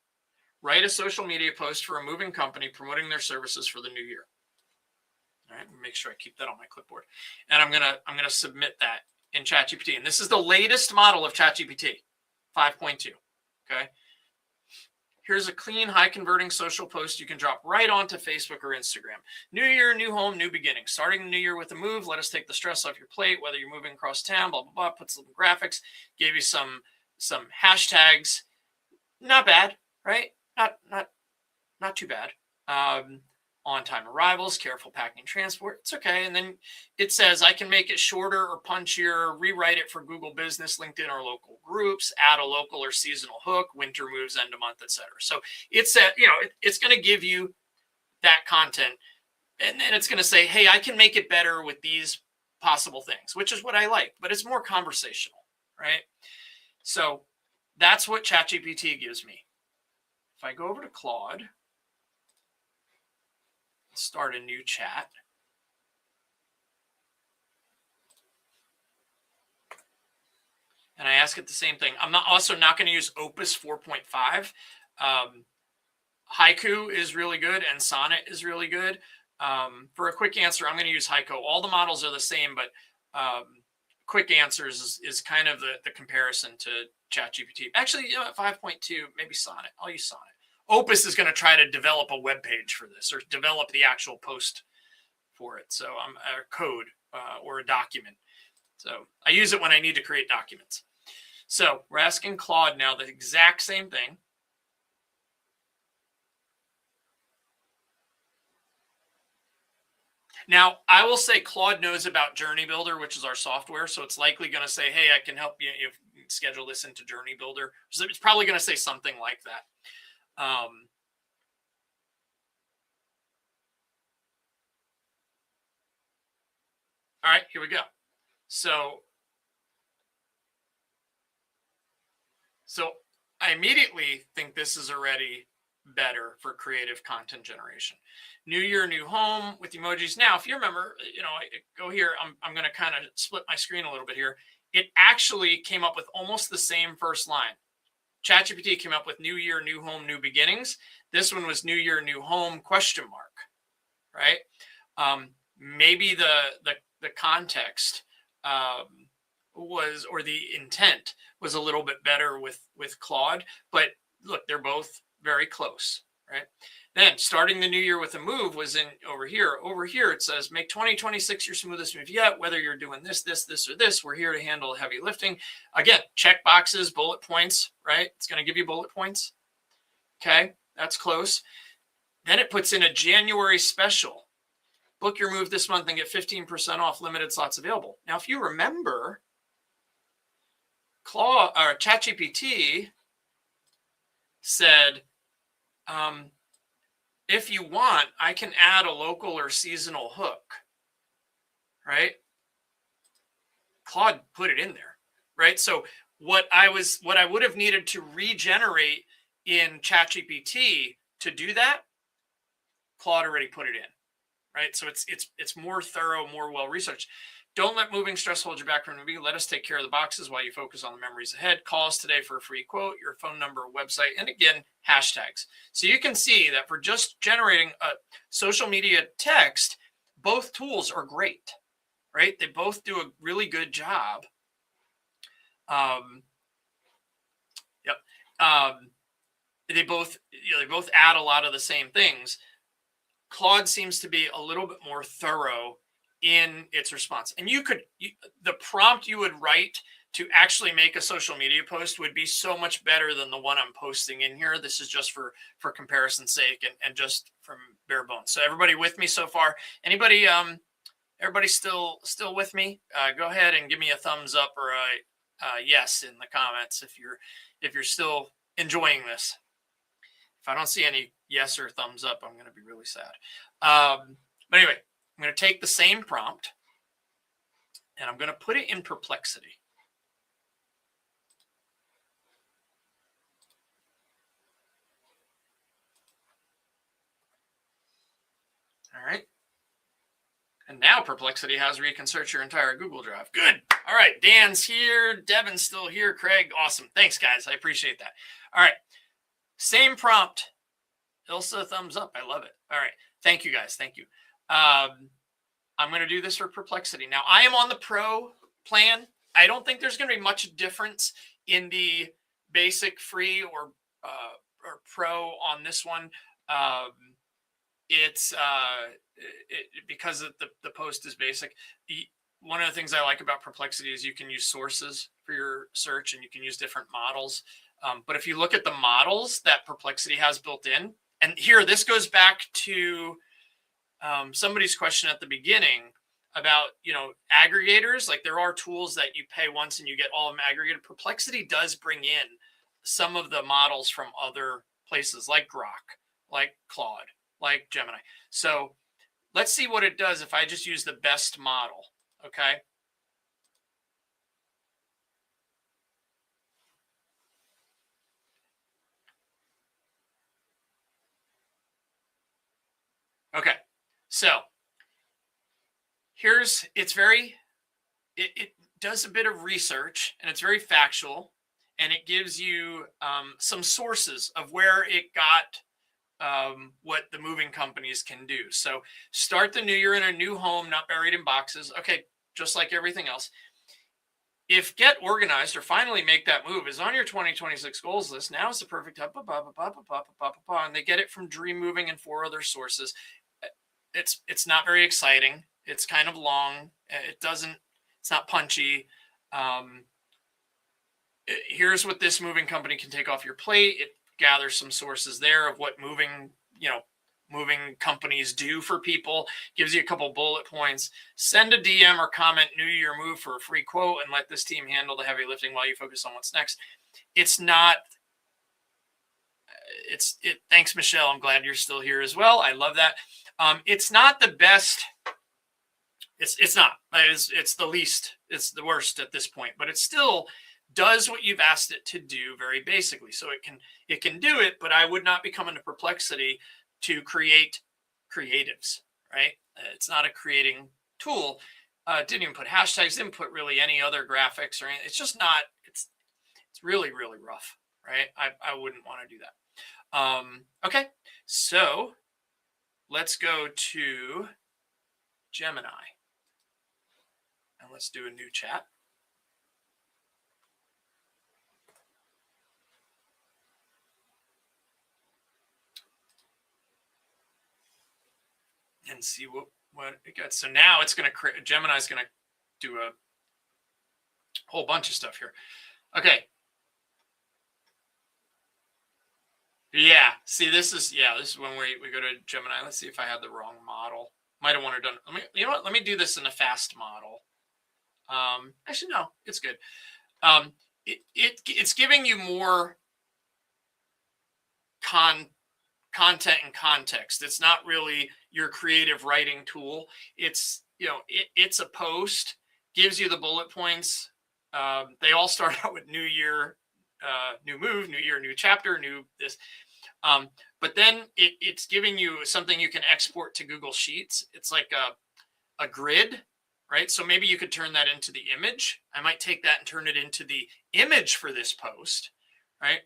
write a social media post for a moving company promoting their services for the new year. All right, make sure I keep that on my clipboard. And I'm gonna submit that in ChatGPT. And this is the latest model of ChatGPT, 5.2. Okay. here's a clean, high converting social post you can drop right onto Facebook or Instagram. New year, new home, new beginning. Starting the new year with a move. Let us take the stress off your plate, whether you're moving across town, blah, blah, blah. Put some graphics, gave you some hashtags. Not bad, right? Not too bad. On-time arrivals, careful packing transport. It's okay. And then it says I can make it shorter or punchier, rewrite it for Google Business, LinkedIn, or local groups, add a local or seasonal hook, winter moves, end of month, etc. So it's it's going to give you that content, and then it's going to say, hey, I can make it better with these possible things, which is what I like, but it's more conversational, right? So that's what ChatGPT gives me. If I go over to Claude, start a new chat. And I ask it the same thing. I'm also not going to use Opus 4.5. Haiku is really good and Sonnet is really good. For a quick answer, I'm going to use Haiku. All the models are the same, but quick answers is kind of the comparison to ChatGPT. Actually, 5.2, maybe Sonnet. I'll use Sonnet. Opus is going to try to develop a web page for this or develop the actual post for it. So I'm a code or a document. So I use it when I need to create documents. So we're asking Claude now the exact same thing. Now, I will say Claude knows about Journey Builder, which is our software. So it's likely going to say, hey, I can help you schedule this into Journey Builder. So it's probably going to say something like that. All right, here we go. So I immediately think this is already better for creative content generation. New year, new home with emojis. Now, if you remember, I go here, I'm going to kind of split my screen a little bit here. It actually came up with almost the same first line. ChatGPT came up with new year, new home, new beginnings. This one was new year, new home, ? Right? Maybe the context or the intent was a little bit better with Claude, but look, they're both very close, right? Then starting the new year with a move was in over here. Over here, it says, make 2026 your smoothest move yet, whether you're doing this, or this, we're here to handle heavy lifting. Again, check boxes, bullet points, right? It's going to give you bullet points. Okay, that's close. Then it puts in a January special. Book your move this month and get 15% off, limited slots available. Now, if you remember, ChatGPT said, if you want, I can add a local or seasonal hook, right? Claude put it in there, right? So what I would have needed to regenerate in ChatGPT to do that, Claude already put it in, right? So it's more thorough, more well-researched. Don't let moving stress hold you back from moving. Let us take care of the boxes while you focus on the memories ahead. Call us today for a free quote, your phone number, website, and again, hashtags. So you can see that for just generating a social media text, both tools are great, right? They both do a really good job. They both add a lot of the same things. Claude seems to be a little bit more thorough in its response. And the prompt you would write to actually make a social media post would be so much better than the one I'm posting in here. This is just for comparison's sake and just from bare bones. So everybody with me so far? Everybody still with me? Go ahead and give me a thumbs up or a yes in the comments if you're still enjoying this. If I don't see any yes or thumbs up, I'm going to be really sad. But anyway, I'm going to take the same prompt and I'm going to put it in Perplexity. All right. And now Perplexity has where you can search your entire Google Drive. Good. All right. Dan's here. Devin's still here. Craig. Awesome. Thanks, guys. I appreciate that. All right. Same prompt. Ilsa, thumbs up. I love it. All right. Thank you, guys. Thank you. I'm going to do this for Perplexity. Now, I am on the Pro plan. I don't think there's going to be much difference in the basic free or pro on this one. It's because the post is basic. One of the things I like about Perplexity is you can use sources for your search, and you can use different models. But if you look at the models that Perplexity has built in, and here this goes back to somebody's question at the beginning about, aggregators. Like, there are tools that you pay once and you get all of them aggregated. Perplexity does bring in some of the models from other places like Grok, like Claude, like Gemini. So let's see what it does if I just use the best model. Okay. Okay. So it does a bit of research, and it's very factual, and it gives you some sources of where it got what the moving companies can do. So start the new year in a new home, not buried in boxes. Okay, just like everything else. If get organized or finally make that move is on your 2026 goals list, now is the perfect time. And they get it from Dream Moving and 4 other sources. It's not very exciting. It's kind of long. It's not punchy. Here's what this moving company can take off your plate. It gathers some sources there of what moving companies do for people, gives you a couple bullet points. Send a DM or comment New Year move for a free quote, and let this team handle the heavy lifting while you focus on what's next. Thanks, Michelle. I'm glad you're still here as well. I love that. It's not the best. It's not. It's the least. It's the worst at this point, but it still does what you've asked it to do very basically. So it can do it, but I would not be coming to Perplexity to create creatives, right? It's not a creating tool. Didn't even put hashtags, didn't put really any other graphics or anything. It's just not. It's really, really rough, right? I wouldn't want to do that. Okay, so let's go to Gemini. And let's do a new chat. And see what it gets. So now it's going to create, Gemini's going to do a whole bunch of stuff here. Okay. Yeah. See, this is when we go to Gemini. Let's see if I had the wrong model. Might have wanted done. You know what? Let me do this in a fast model. Actually, no, it's good. It's giving you more content and context. It's not really your creative writing tool. It's it's a post, gives you the bullet points. They all start out with new year, new move, new year, new chapter, new this. But then it's giving you something you can export to Google Sheets. It's like a grid, right? So maybe you could turn that into the image. I might take that and turn it into the image for this post, right?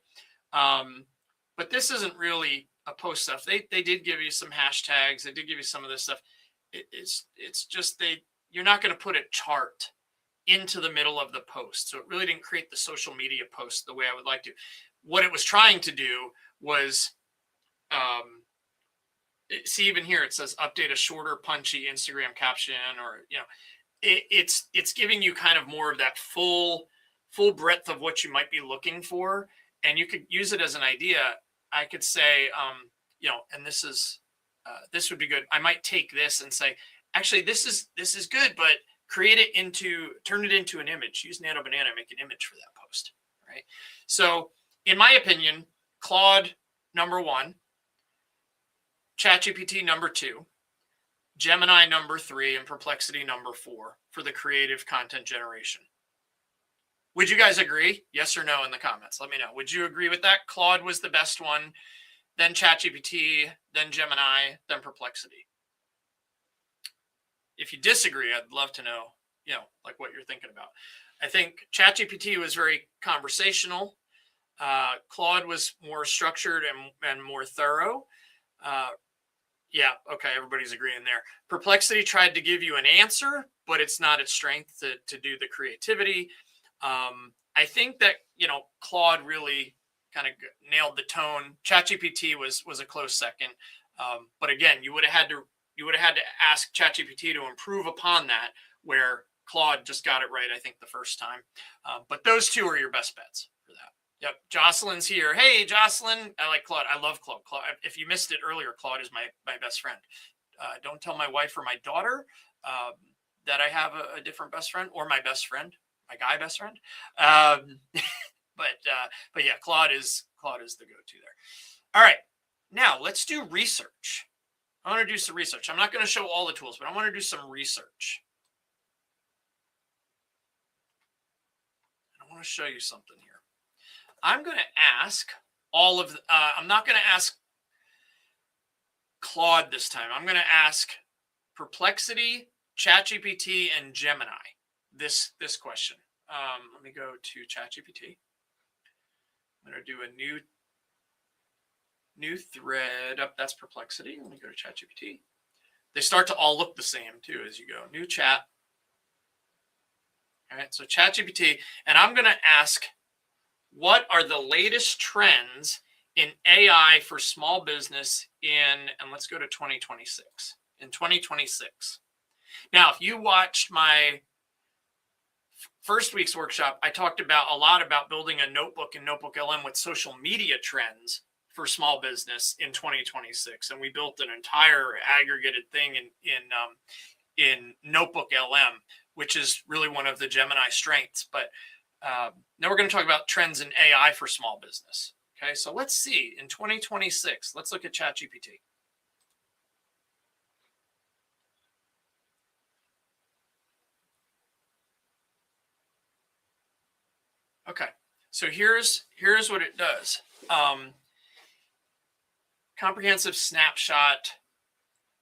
But this isn't really a post stuff. They did give you some hashtags. They did give you some of this stuff. It's just you're not going to put a chart into the middle of the post. So it really didn't create the social media post the way I would like to. What it was trying to do was, see, even here it says update a shorter, punchy Instagram caption, or it's giving you kind of more of that full breadth of what you might be looking for, and you could use it as an idea. I could say, and this would be good. I might take this and say, actually, this is good, but turn it into an image. Use Nano Banana, make an image for that post, right? So, in my opinion, Claude #1, ChatGPT #2, Gemini #3, and Perplexity #4 for the creative content generation. Would you guys agree? Yes or no in the comments? Let me know. Would you agree with that? Claude was the best one, then ChatGPT, then Gemini, then Perplexity. If you disagree, I'd love to know, like what you're thinking about. I think ChatGPT was very conversational. Claude was more structured and more thorough. Yeah, okay, everybody's agreeing there. Perplexity tried to give you an answer, but it's not its strength to do the creativity. I think that, Claude really nailed the tone. ChatGPT was a close second. But again, you would have had to ask ChatGPT to improve upon that, where Claude just got it right, I think, the first time. But those two are your best bets for that. Yep. Jocelyn's here. Hey, Jocelyn. I like Claude. I love Claude. If you missed it earlier, Claude is my best friend. Don't tell my wife or my daughter that I have a different best friend, or my best friend, my guy best friend. But yeah, Claude is the go-to there. All right. Now let's do research. I want to do some research. I'm not going to show all the tools, but I want to do some research. I want to show you something here. I'm going to ask I'm not going to ask Claude this time. I'm going to ask Perplexity, ChatGPT, and Gemini this question. Let me go to ChatGPT. I'm going to do a new thread. Up, that's Perplexity. Let me go to ChatGPT. They start to all look the same too as you go. New chat. All right, so ChatGPT, and I'm going to ask, what are the latest trends in AI for small business and let's go to 2026. In 2026. Now, if you watched my first week's workshop, I talked a lot about building a notebook in Notebook LM with social media trends for small business in 2026, and we built an entire aggregated thing in Notebook LM, which is really one of the Gemini strengths. But now we're going to talk about trends in AI for small business. Okay, so let's see in 2026. Let's look at ChatGPT. Okay, so here's what it does. Comprehensive snapshot.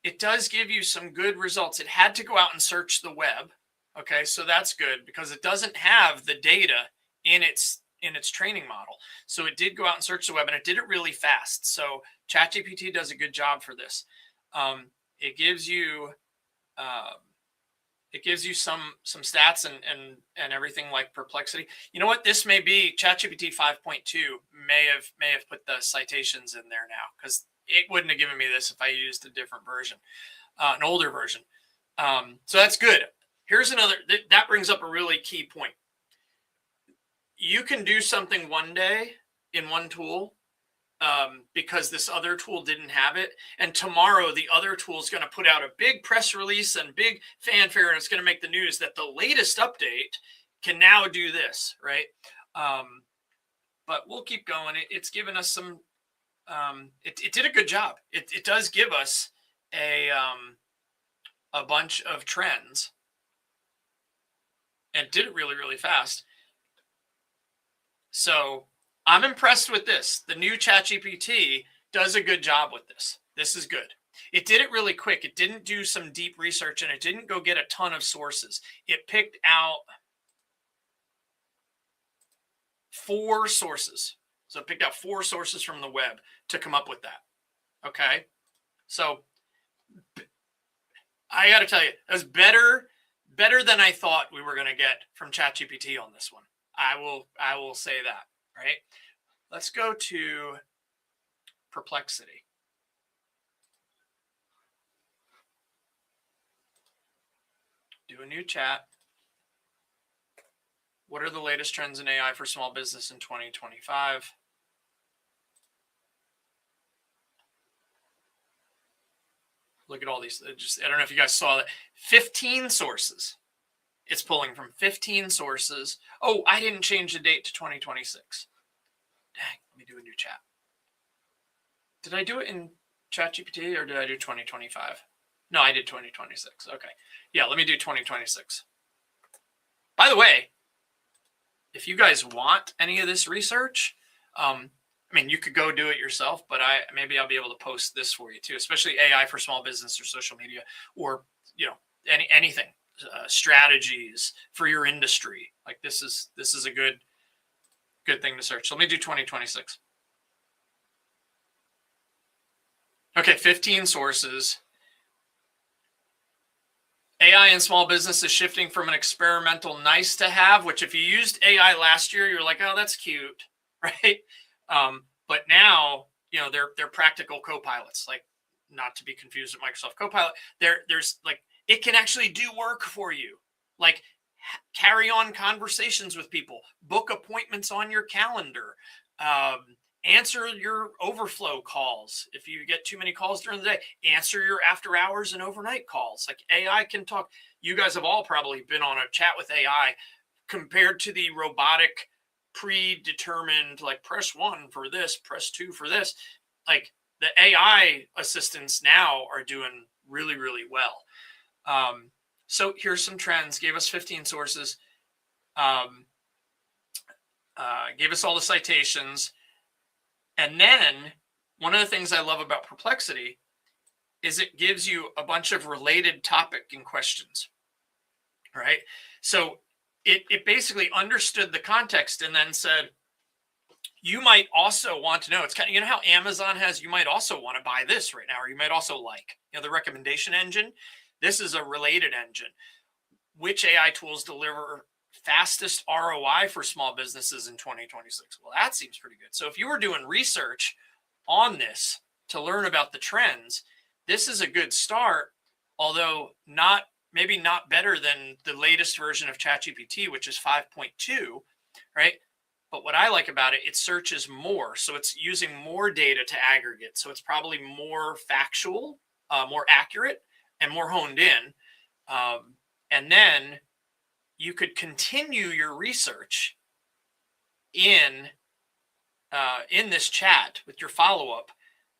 It does give you some good results. It had to go out and search the web. Okay, so that's good because it doesn't have the data in its training model. So it did go out and search the web, and it did it really fast. So ChatGPT does a good job for this. It gives you some stats and everything like Perplexity. You know what? This may be ChatGPT 5.2 may have put the citations in there now, because it wouldn't have given me this if I used a different version, an older version. So that's good. Here's another, that brings up a really key point. You can do something one day in one tool because this other tool didn't have it, and tomorrow the other tool is going to put out a big press release and big fanfare, and it's going to make the news that the latest update can now do this, right? But we'll keep going. It's given us some. It did a good job. It does give us a bunch of trends, and did it really, really fast. So I'm impressed with this. The new ChatGPT does a good job with this. This is good. It did it really quick. It didn't do some deep research, and it didn't go get a ton of sources. It picked out 4 sources. So it picked out 4 sources from the web to come up with that. Okay. So I got to tell you, that was better than I thought we were going to get from ChatGPT on this one. I will say that, right? Let's go to Perplexity. Do a new chat. What are the latest trends in AI for small business in 2025? Look at all these. I don't know if you guys saw that. 15 sources. It's pulling from 15 sources. Oh, I didn't change the date to 2026. Dang, let me do a new chat. Did I do it in ChatGPT or did I do 2025? No, I did 2026. Okay. Yeah, let me do 2026. By the way, if you guys want any of this research, I mean, you could go do it yourself, but maybe I'll be able to post this for you too, especially AI for small business or social media, or anything. Strategies for your industry. Like this is a good thing to search. So let me do 2026. Okay, 15 sources. AI in small business is shifting from an experimental nice to have, which if you used AI last year, you're like, oh, that's cute, right? But now, they're practical co-pilots, like not to be confused with Microsoft Copilot. There's like, it can actually do work for you, like carry on conversations with people, book appointments on your calendar, answer your overflow calls. If you get too many calls during the day, answer your after hours and overnight calls. Like AI can talk. You guys have all probably been on a chat with AI compared to the robotic predetermined, like press 1 for this, press 2 for this. Like the AI assistants now are doing really, really well. So here's some trends. Gave us 15 sources. Gave us all the citations. And then one of the things I love about Perplexity is it gives you a bunch of related topic and questions, right? So it basically understood the context and then said, you might also want to know, it's kind of, how Amazon has, you might also want to buy this right now, or you might also like, the recommendation engine. This is a related engine. Which AI tools deliver fastest ROI for small businesses in 2026? Well, that seems pretty good. So if you were doing research on this to learn about the trends, this is a good start, although maybe not better than the latest version of ChatGPT, which is 5.2, right? But what I like about it, it searches more. So it's using more data to aggregate. So it's probably more factual, more accurate, and more honed in. And then you could continue your research in this chat with your follow-up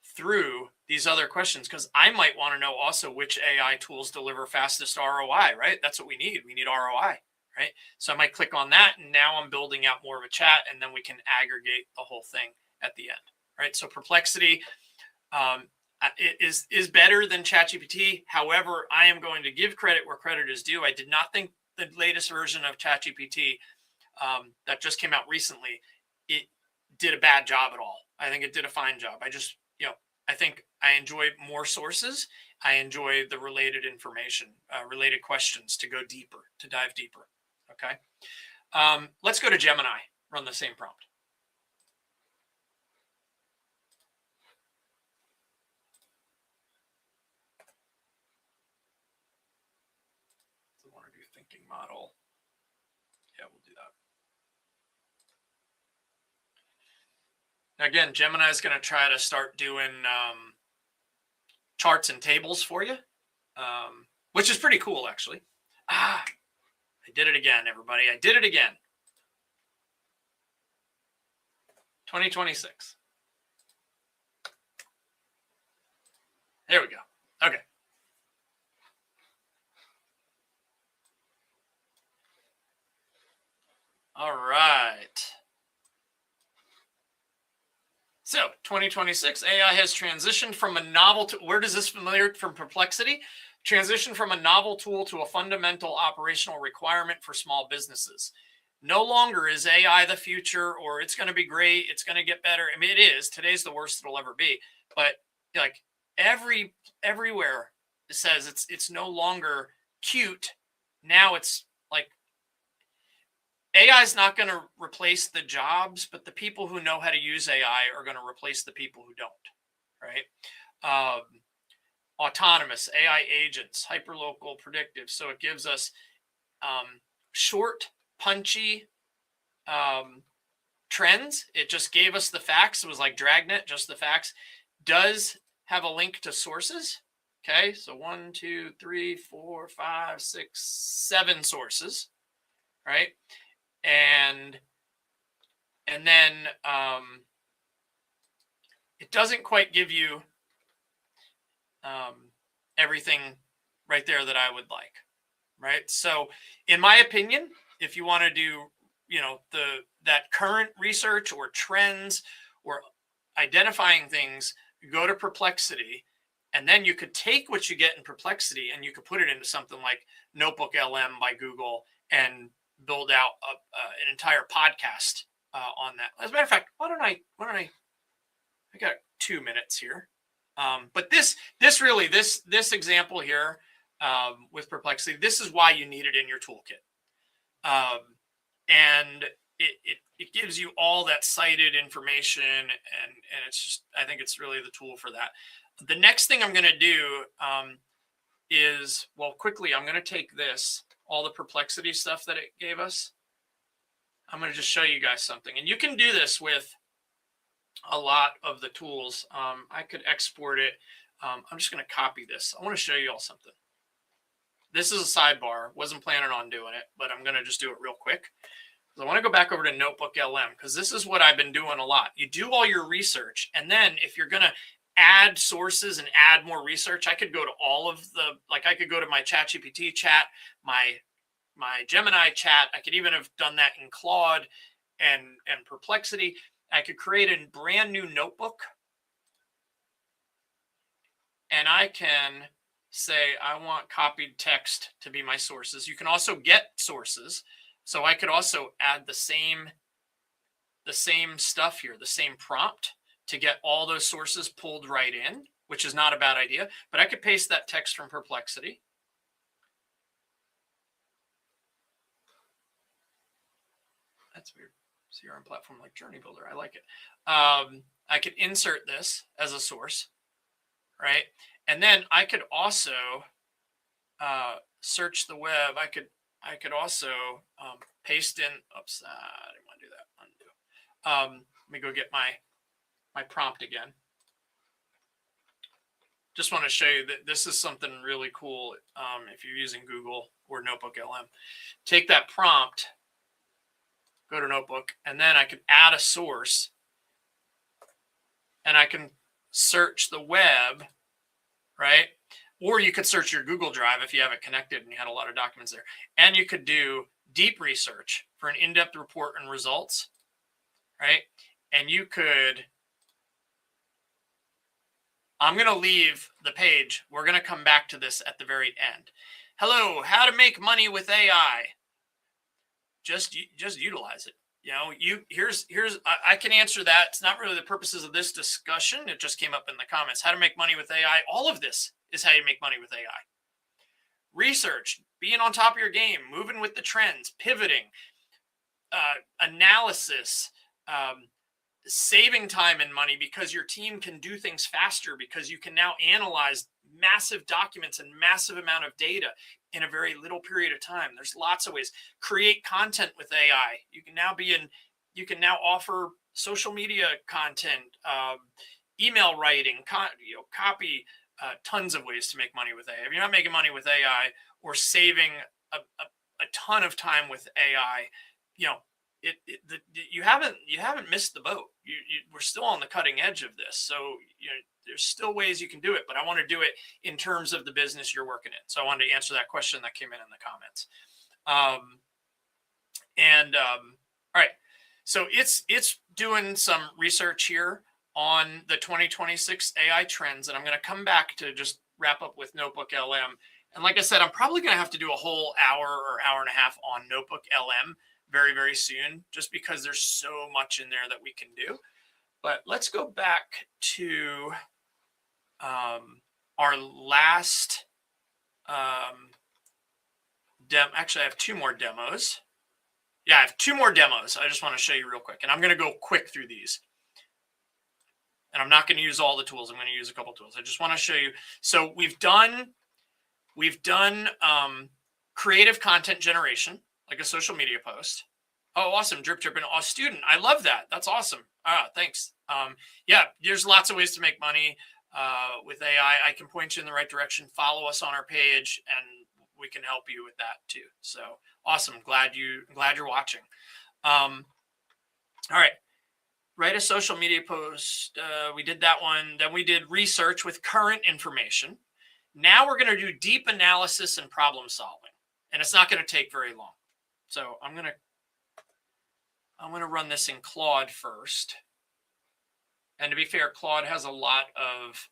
through these other questions, because I might want to know also which AI tools deliver fastest ROI, right? That's what we need. We need ROI, right? So I might click on that, and now I'm building out more of a chat, and then we can aggregate the whole thing at the end, right? So Perplexity is better than ChatGPT. However, I am going to give credit where credit is due. I did not think the latest version of ChatGPT that just came out recently, it did a bad job at all. I think it did a fine job. I think I enjoy more sources. I enjoy the related information, related questions to go deeper, to dive deeper. Okay. Let's go to Gemini, run the same prompt. I want to do thinking model. Yeah, we'll do that. Again, Gemini is going to try to start doing charts and tables for you, which is pretty cool, actually. I did it again, everybody. I did it again. 2026. There we go. Okay. All right. So 2026, AI has transitioned from a novel to, where does this familiar from Perplexity? Transition from a novel tool to a fundamental operational requirement for small businesses. No longer is AI the future, or it's going to be great, it's going to get better. I mean, it is. Today's the worst it'll ever be. But like everywhere it says it's no longer cute. Now it's like AI is not going to replace the jobs, but the people who know how to use AI are going to replace the people who don't, right? Autonomous AI agents, hyperlocal, predictive. So it gives us short, punchy trends. It just gave us the facts. It was like Dragnet, just the facts. Does have a link to sources. Okay, so 1, 2, 3, 4, 5, 6, 7 sources, right? And then it doesn't quite give you everything right there that I would like, right? So in my opinion, if you want to do, that current research or trends or identifying things, go to Perplexity, and then you could take what you get in Perplexity and you could put it into something like Notebook LM by Google and build out an entire podcast on that. As a matter of fact, why don't I got 2 minutes here. But this example here with Perplexity, this is why you need it in your toolkit. And it gives you all that cited information, and it's just, I think it's really the tool for that. The next thing I'm going to do is, well, quickly, I'm going to take this, all the Perplexity stuff that it gave us. I'm going to just show you guys something. And you can do this with a lot of the tools. I could export it. I'm just going to copy this. I want to show you all something. This is a sidebar. Wasn't planning on doing it, but I'm going to just do it real quick. I want to go back over to Notebook LM, because this is what I've been doing a lot. You do all your research, and then if you're going to add sources and add more research, I could go to all of the, like I could go to my ChatGPT chat, my Gemini chat. I could even have done that in Claude and Perplexity. I could create a brand new notebook, and I can say I want copied text to be my sources. You can also get sources. So I could also add the same stuff here, the same prompt, to get all those sources pulled right in, which is not a bad idea. But I could paste that text from Perplexity. That's weird. CRM platform like Journey Builder. I like it. I could insert this as a source, right? And then I could also search the web. I could also paste in, oops, I didn't want to do that, undo. Let me go get my prompt again. Just want to show you that this is something really cool if you're using Google or Notebook LM. Take that prompt, go to Notebook, and then I can add a source, and I can search the web, right? Or you could search your Google Drive if you have it connected and you had a lot of documents there. And you could do deep research for an in-depth report and results, right? And you could, I'm going to leave the page. We're going to come back to this at the very end. Hello, how to make money with AI. Just utilize it. You know, here's I can answer that. It's not really the purposes of this discussion. It just came up in the comments. How to make money with AI. All of this is how you make money with AI. Research, being on top of your game, moving with the trends, pivoting, analysis, saving time and money because your team can do things faster, because you can now analyze massive documents and massive amount of data in a very little period of time. There's lots of ways. Create content with AI. You can now offer social media content, email writing, copy, tons of ways to make money with AI. If you're not making money with AI or saving a ton of time with AI, you know, you haven't missed the boat. We're still on the cutting edge of this. So, you know, there's still ways you can do it, but I want to do it in terms of the business you're working in. So I wanted to answer that question that came in the comments. All right. So it's doing some research here on the 2026 AI trends. And I'm going to come back to just wrap up with Notebook LM. And like I said, I'm probably going to have to do a whole hour or hour and a half on Notebook LM very, very soon, just because there's so much in there that we can do. But let's go back to our last actually, I have two more demos. Yeah, I have two more demos. I just want to show you real quick. And I'm going to go quick through these. And I'm not going to use all the tools. I'm going to use a couple tools. I just want to show you. So we've done creative content generation, like a social media post. Oh, awesome. Drip and a student. I love that. That's awesome. Thanks. Yeah, there's lots of ways to make money with AI. I can point you in the right direction. Follow us on our page, and we can help you with that too. So awesome. Glad you're watching. All right. Write a social media post. We did that one. Then we did research with current information. Now we're going to do deep analysis and problem solving, and it's not going to take very long. So I'm going to run this in Claude first. And to be fair, Claude has a lot of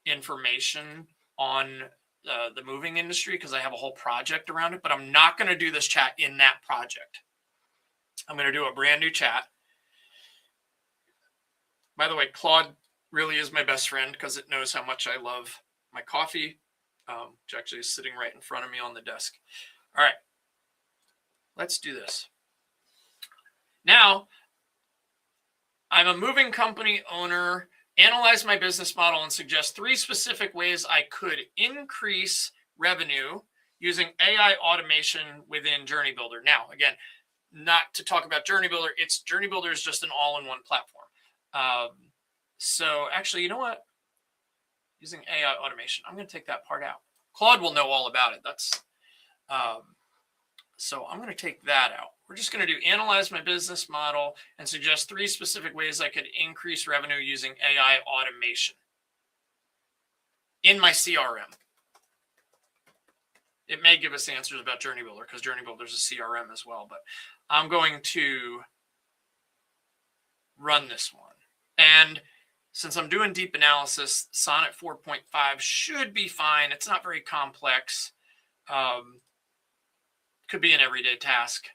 information on the moving industry because I have a whole project around it, but I'm not going to do this chat in that project. I'm going to do a brand new chat. By the way, Claude really is my best friend because it knows how much I love my coffee, which actually is sitting right in front of me on the desk. All right, let's do this. Now, I'm a moving company owner. Analyze my business model and suggest 3 specific ways I could increase revenue using AI automation within Journey Builder. Now, again, not to talk about Journey Builder. Journey Builder is just an all-in-one platform. So actually, you know what? Using AI automation, I'm going to take that part out. Claude will know all about it. So I'm going to take that out. We're just going to do analyze my business model and suggest 3 specific ways I could increase revenue using AI automation in my CRM. It may give us answers about Journey Builder because Journey Builder is a CRM as well, but I'm going to run this one. And since I'm doing deep analysis, Sonnet 4.5 should be fine. It's not very complex. Could be an everyday task.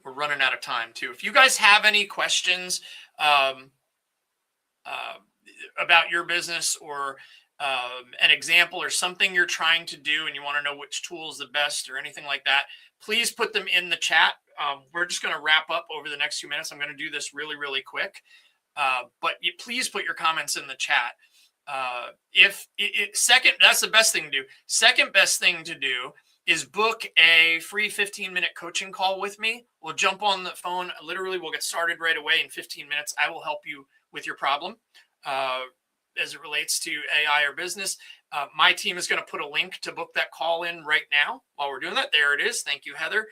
We're running out of time too. If you guys have any questions about your business or an example or something you're trying to do and you want to know which tool is the best or anything like that, please put them in the chat. We're just going to wrap up over the next few minutes. I'm going to do this really, really quick. But please put your comments in the chat. That's the best thing to do. Second best thing to do is book a free 15-minute coaching call with me. We'll jump on the phone. Literally, we'll get started right away in 15 minutes. I will help you with your problem as it relates to AI or business. My team is going to put a link to book that call in right now while we're doing that. There it is. Thank you, Heather.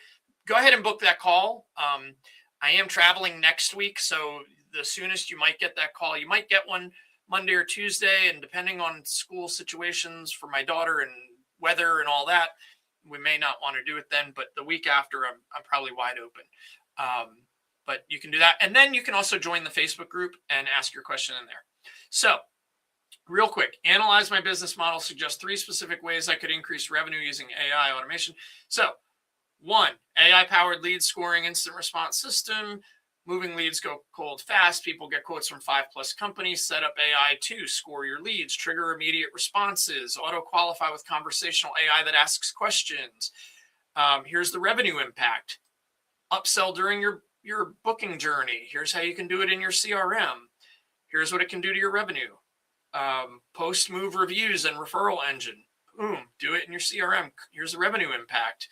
Go ahead and book that call. I am traveling next week, so the soonest you might get that call, you might get one Monday or Tuesday, and depending on school situations for my daughter and weather and all that, we may not want to do it then, but the week after, I'm probably wide open. But you can do that. And then you can also join the Facebook group and ask your question in there. So real quick, analyze my business model, suggest 3 specific ways I could increase revenue using AI automation. So 1, AI-powered lead scoring instant response system. Moving leads go cold fast. People get quotes from 5+ companies. Set up AI to score your leads, trigger immediate responses, auto-qualify with conversational AI that asks questions. Here's the revenue impact. Upsell during your booking journey. Here's how you can do it in your CRM. Here's what it can do to your revenue. Post-move reviews and referral engine. Boom, do it in your CRM. Here's the revenue impact.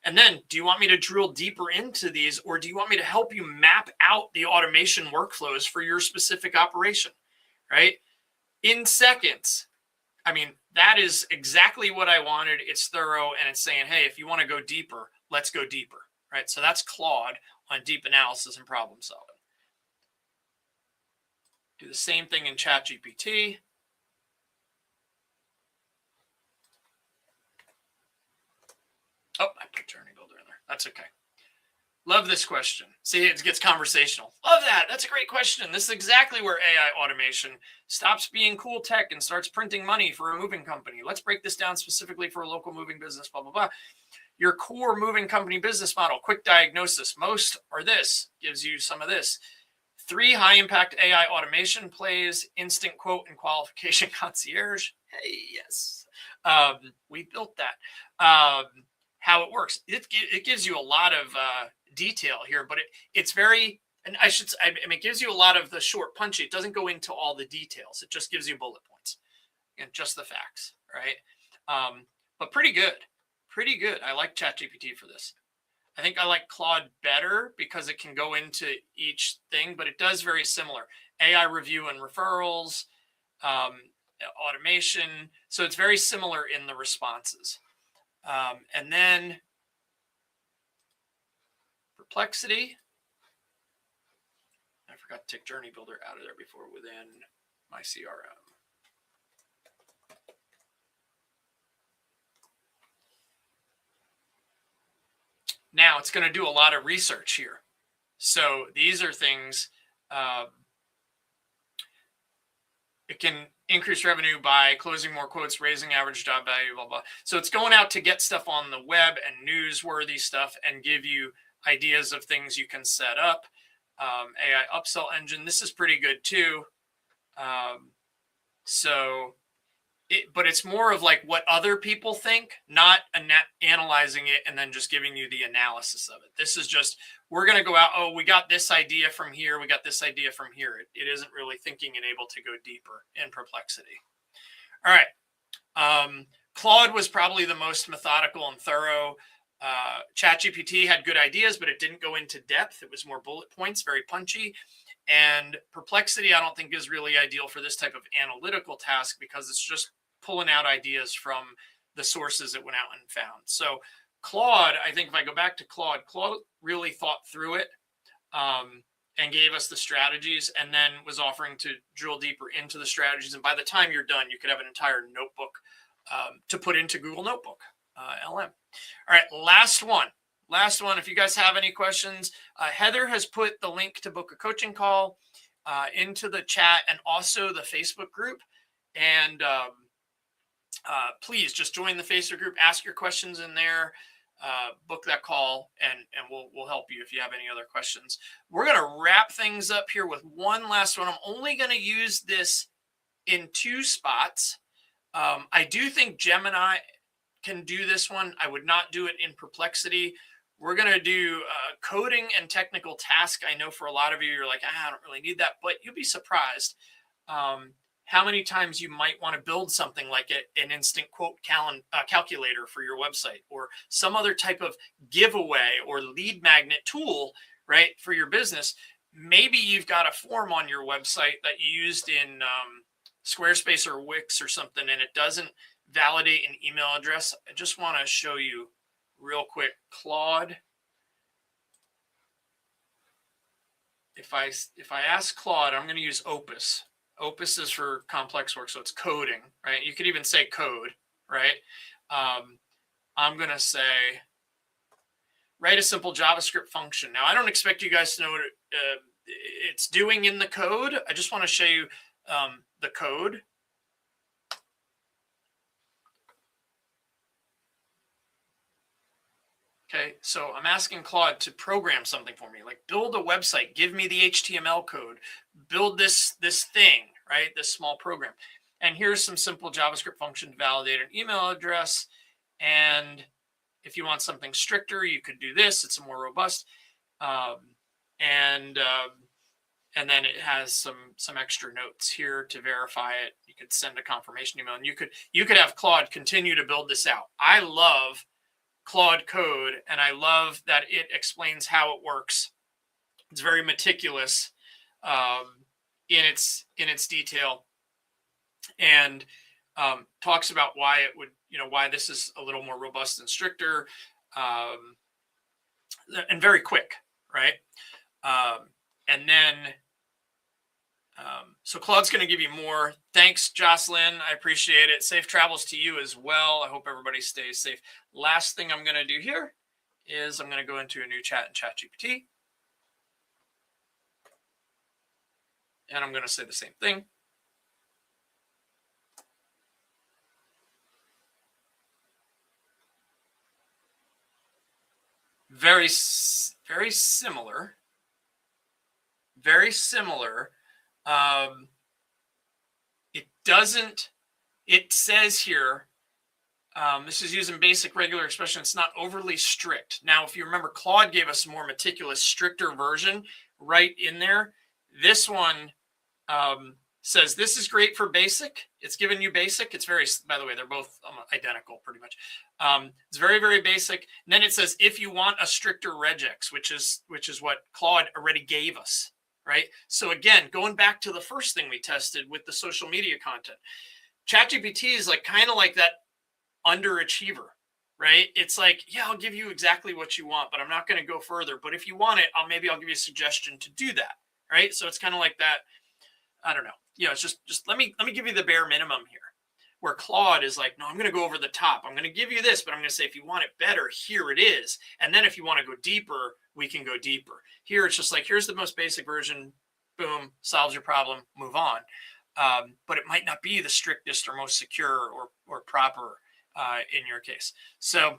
And then, do you want me to drill deeper into these, or do you want me to help you map out the automation workflows for your specific operation, right? In seconds. I mean, that is exactly what I wanted. It's thorough, and it's saying, hey, if you want to go deeper, let's go deeper, right? So that's Claude on deep analysis and problem solving. Do the same thing in ChatGPT. Oh, I put Journey Builder in there. That's okay. Love this question. See, it gets conversational. Love that. That's a great question. This is exactly where AI automation stops being cool tech and starts printing money for a moving company. Let's break this down specifically for a local moving business, blah, blah, blah. Your core moving company business model, quick diagnosis. Most are this, gives you some of this. 3 high-impact AI automation plays, instant quote and qualification concierge. Hey, yes. We built that. How it works. It gives you a lot of detail here, but it's very, and I mean, it gives you a lot of the short punchy. It doesn't go into all the details. It just gives you bullet points and just the facts, right? But pretty good. Pretty good. I like ChatGPT for this. I think I like Claude better because it can go into each thing, but it does very similar. AI review and referrals, automation. So it's very similar in the responses. And then Perplexity. I forgot to take Journey Builder out of there before within my CRM. Now it's going to do a lot of research here. So these are things, it can increase revenue by closing more quotes, raising average job value, blah, blah. So it's going out to get stuff on the web and newsworthy stuff and give you ideas of things you can set up. AI upsell engine. This is pretty good too. So but it's more of like what other people think, not analyzing it and then just giving you the analysis of it. This is just, we're going to go out, oh, we got this idea from here, we got this idea from here. It isn't really thinking and able to go deeper in Perplexity. All right. Claude was probably the most methodical and thorough. ChatGPT had good ideas, but it didn't go into depth. It was more bullet points, very punchy. And Perplexity, I don't think, is really ideal for this type of analytical task because it's just pulling out ideas from the sources it went out and found. So Claude, I think if I go back to Claude really thought through it and gave us the strategies, and then was offering to drill deeper into the strategies. And by the time you're done, you could have an entire notebook to put into Google Notebook, LM. All right, last one. If you guys have any questions, Heather has put the link to book a coaching call into the chat and also the Facebook group. And please just join the Facebook group, ask your questions in there, book that call, and we'll help you if you have any other questions. We're going to wrap things up here with one last one. I'm only going to use this in 2 spots. I do think Gemini can do this one. I would not do it in Perplexity. We're going to do coding and technical task. I know for a lot of you, you're like, I don't really need that, but you'll be surprised how many times you might want to build something like an instant quote calculator for your website, or some other type of giveaway or lead magnet tool, right, for your business. Maybe you've got a form on your website that you used in Squarespace or Wix or something, and it doesn't validate an email address. I just want to show you real quick, Claude. If I ask Claude, I'm going to use Opus. Opus is for complex work, so it's coding, right? You could even say code, right? I'm going to say, write a simple JavaScript function. Now, I don't expect you guys to know what it's doing in the code. I just want to show you the code. Okay, so I'm asking Claude to program something for me, like build a website, give me the HTML code, build this thing, right? This small program. And here's some simple JavaScript function to validate an email address. And if you want something stricter, you could do this. It's more robust. And then it has some extra notes here to verify it. You could send a confirmation email, and you could have Claude continue to build this out. I love Claude Code, and I love that it explains how it works. It's very meticulous in its detail, and talks about why it would, why this is a little more robust and stricter, and very quick, right? And then, so Claude's going to give you more. Thanks, Jocelyn. I appreciate it. Safe travels to you as well. I hope everybody stays safe. Last thing I'm going to do here is I'm going to go into a new chat in ChatGPT. And I'm going to say the same thing. Very similar. Very similar. It says here, this is using basic regular expression. It's not overly strict. Now, if you remember, Claude gave us a more meticulous, stricter version right in there. This one says this is great for basic. It's giving you basic. It's very, by the way, they're both identical pretty much. It's very, very basic. And then it says, if you want a stricter regex, which is what Claude already gave us. Right. So again, going back to the first thing we tested with the social media content, ChatGPT is like kind of like that underachiever, right? It's like, yeah, I'll give you exactly what you want, but I'm not going to go further. But if you want it, maybe I'll give you a suggestion to do that. Right. So it's kind of like that. I don't know. It's just let me give you the bare minimum here, where Claude is like, no, I'm going to go over the top. I'm going to give you this, but I'm going to say, if you want it better, here it is. And then if you want to go deeper, we can go deeper. Here, it's just like, here's the most basic version. Boom, solves your problem, move on. But it might not be the strictest or most secure or proper in your case. So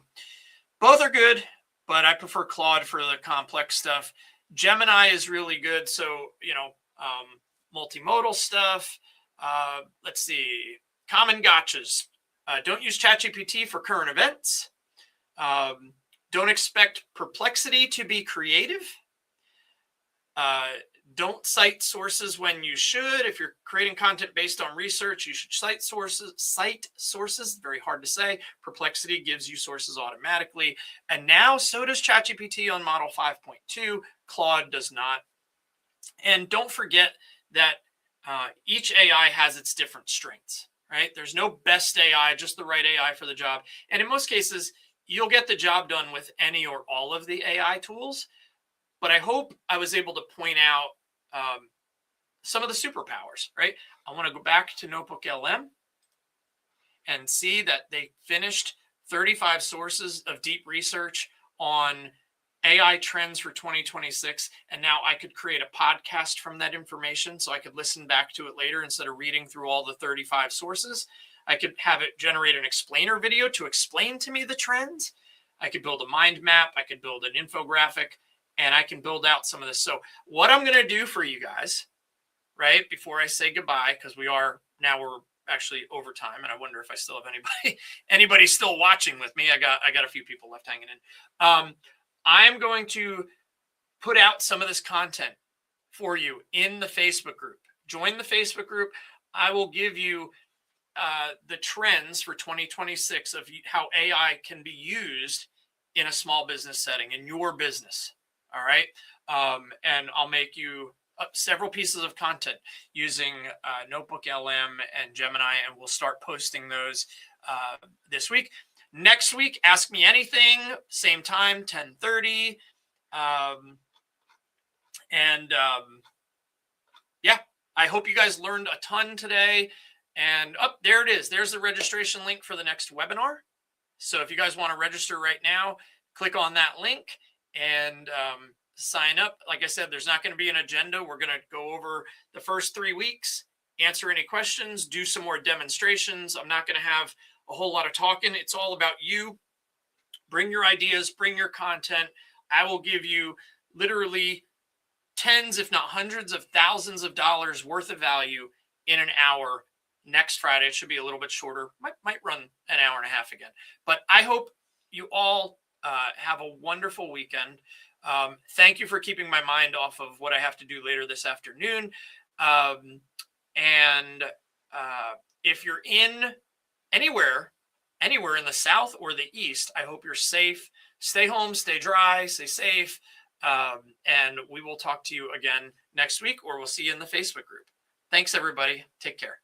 both are good, but I prefer Claude for the complex stuff. Gemini is really good. So, multimodal stuff. Let's see, common gotchas. Don't use ChatGPT for current events. Don't expect Perplexity to be creative. Don't cite sources when you should. If you're creating content based on research, you should cite sources. Very hard to say. Perplexity gives you sources automatically. And now so does ChatGPT on Model 5.2. Claude does not. And don't forget that each AI has its different strengths, right? There's no best AI, just the right AI for the job. And in most cases, you'll get the job done with any or all of the AI tools. But I hope I was able to point out some of the superpowers, right? I want to go back to Notebook LM and see that they finished 35 sources of deep research on AI trends for 2026. And now I could create a podcast from that information so I could listen back to it later instead of reading through all the 35 sources. I could have it generate an explainer video to explain to me the trends. I could build a mind map. I could build an infographic. And I can build out some of this. So what I'm going to do for you guys, right, before I say goodbye, because we're actually over time, and I wonder if I still have anybody still watching with me. I got a few people left hanging in. I'm going to put out some of this content for you in the Facebook group. Join the Facebook group. I will give you the trends for 2026 of how AI can be used in a small business setting, in your business. All right. And I'll make you several pieces of content using Notebook LM and Gemini, and we'll start posting those this week. Next week, ask me anything, same time, 10:30. Yeah, I hope you guys learned a ton today. And there it is. There's the registration link for the next webinar. So if you guys want to register right now, click on that link and sign up. Like I said, there's not going to be an agenda. We're going to go over the first 3 weeks, answer any questions, do some more demonstrations. I'm not going to have a whole lot of talking. It's all about you. Bring your ideas, bring your content. I will give you literally tens, if not hundreds of thousands of dollars worth of value in an hour next Friday. It should be a little bit shorter. Might run an hour and a half again. But I hope you all have a wonderful weekend. Thank you for keeping my mind off of what I have to do later this afternoon. If you're in anywhere in the South or the East, I hope you're safe. Stay home, stay dry, stay safe. And we will talk to you again next week, or we'll see you in the Facebook group. Thanks, everybody. Take care.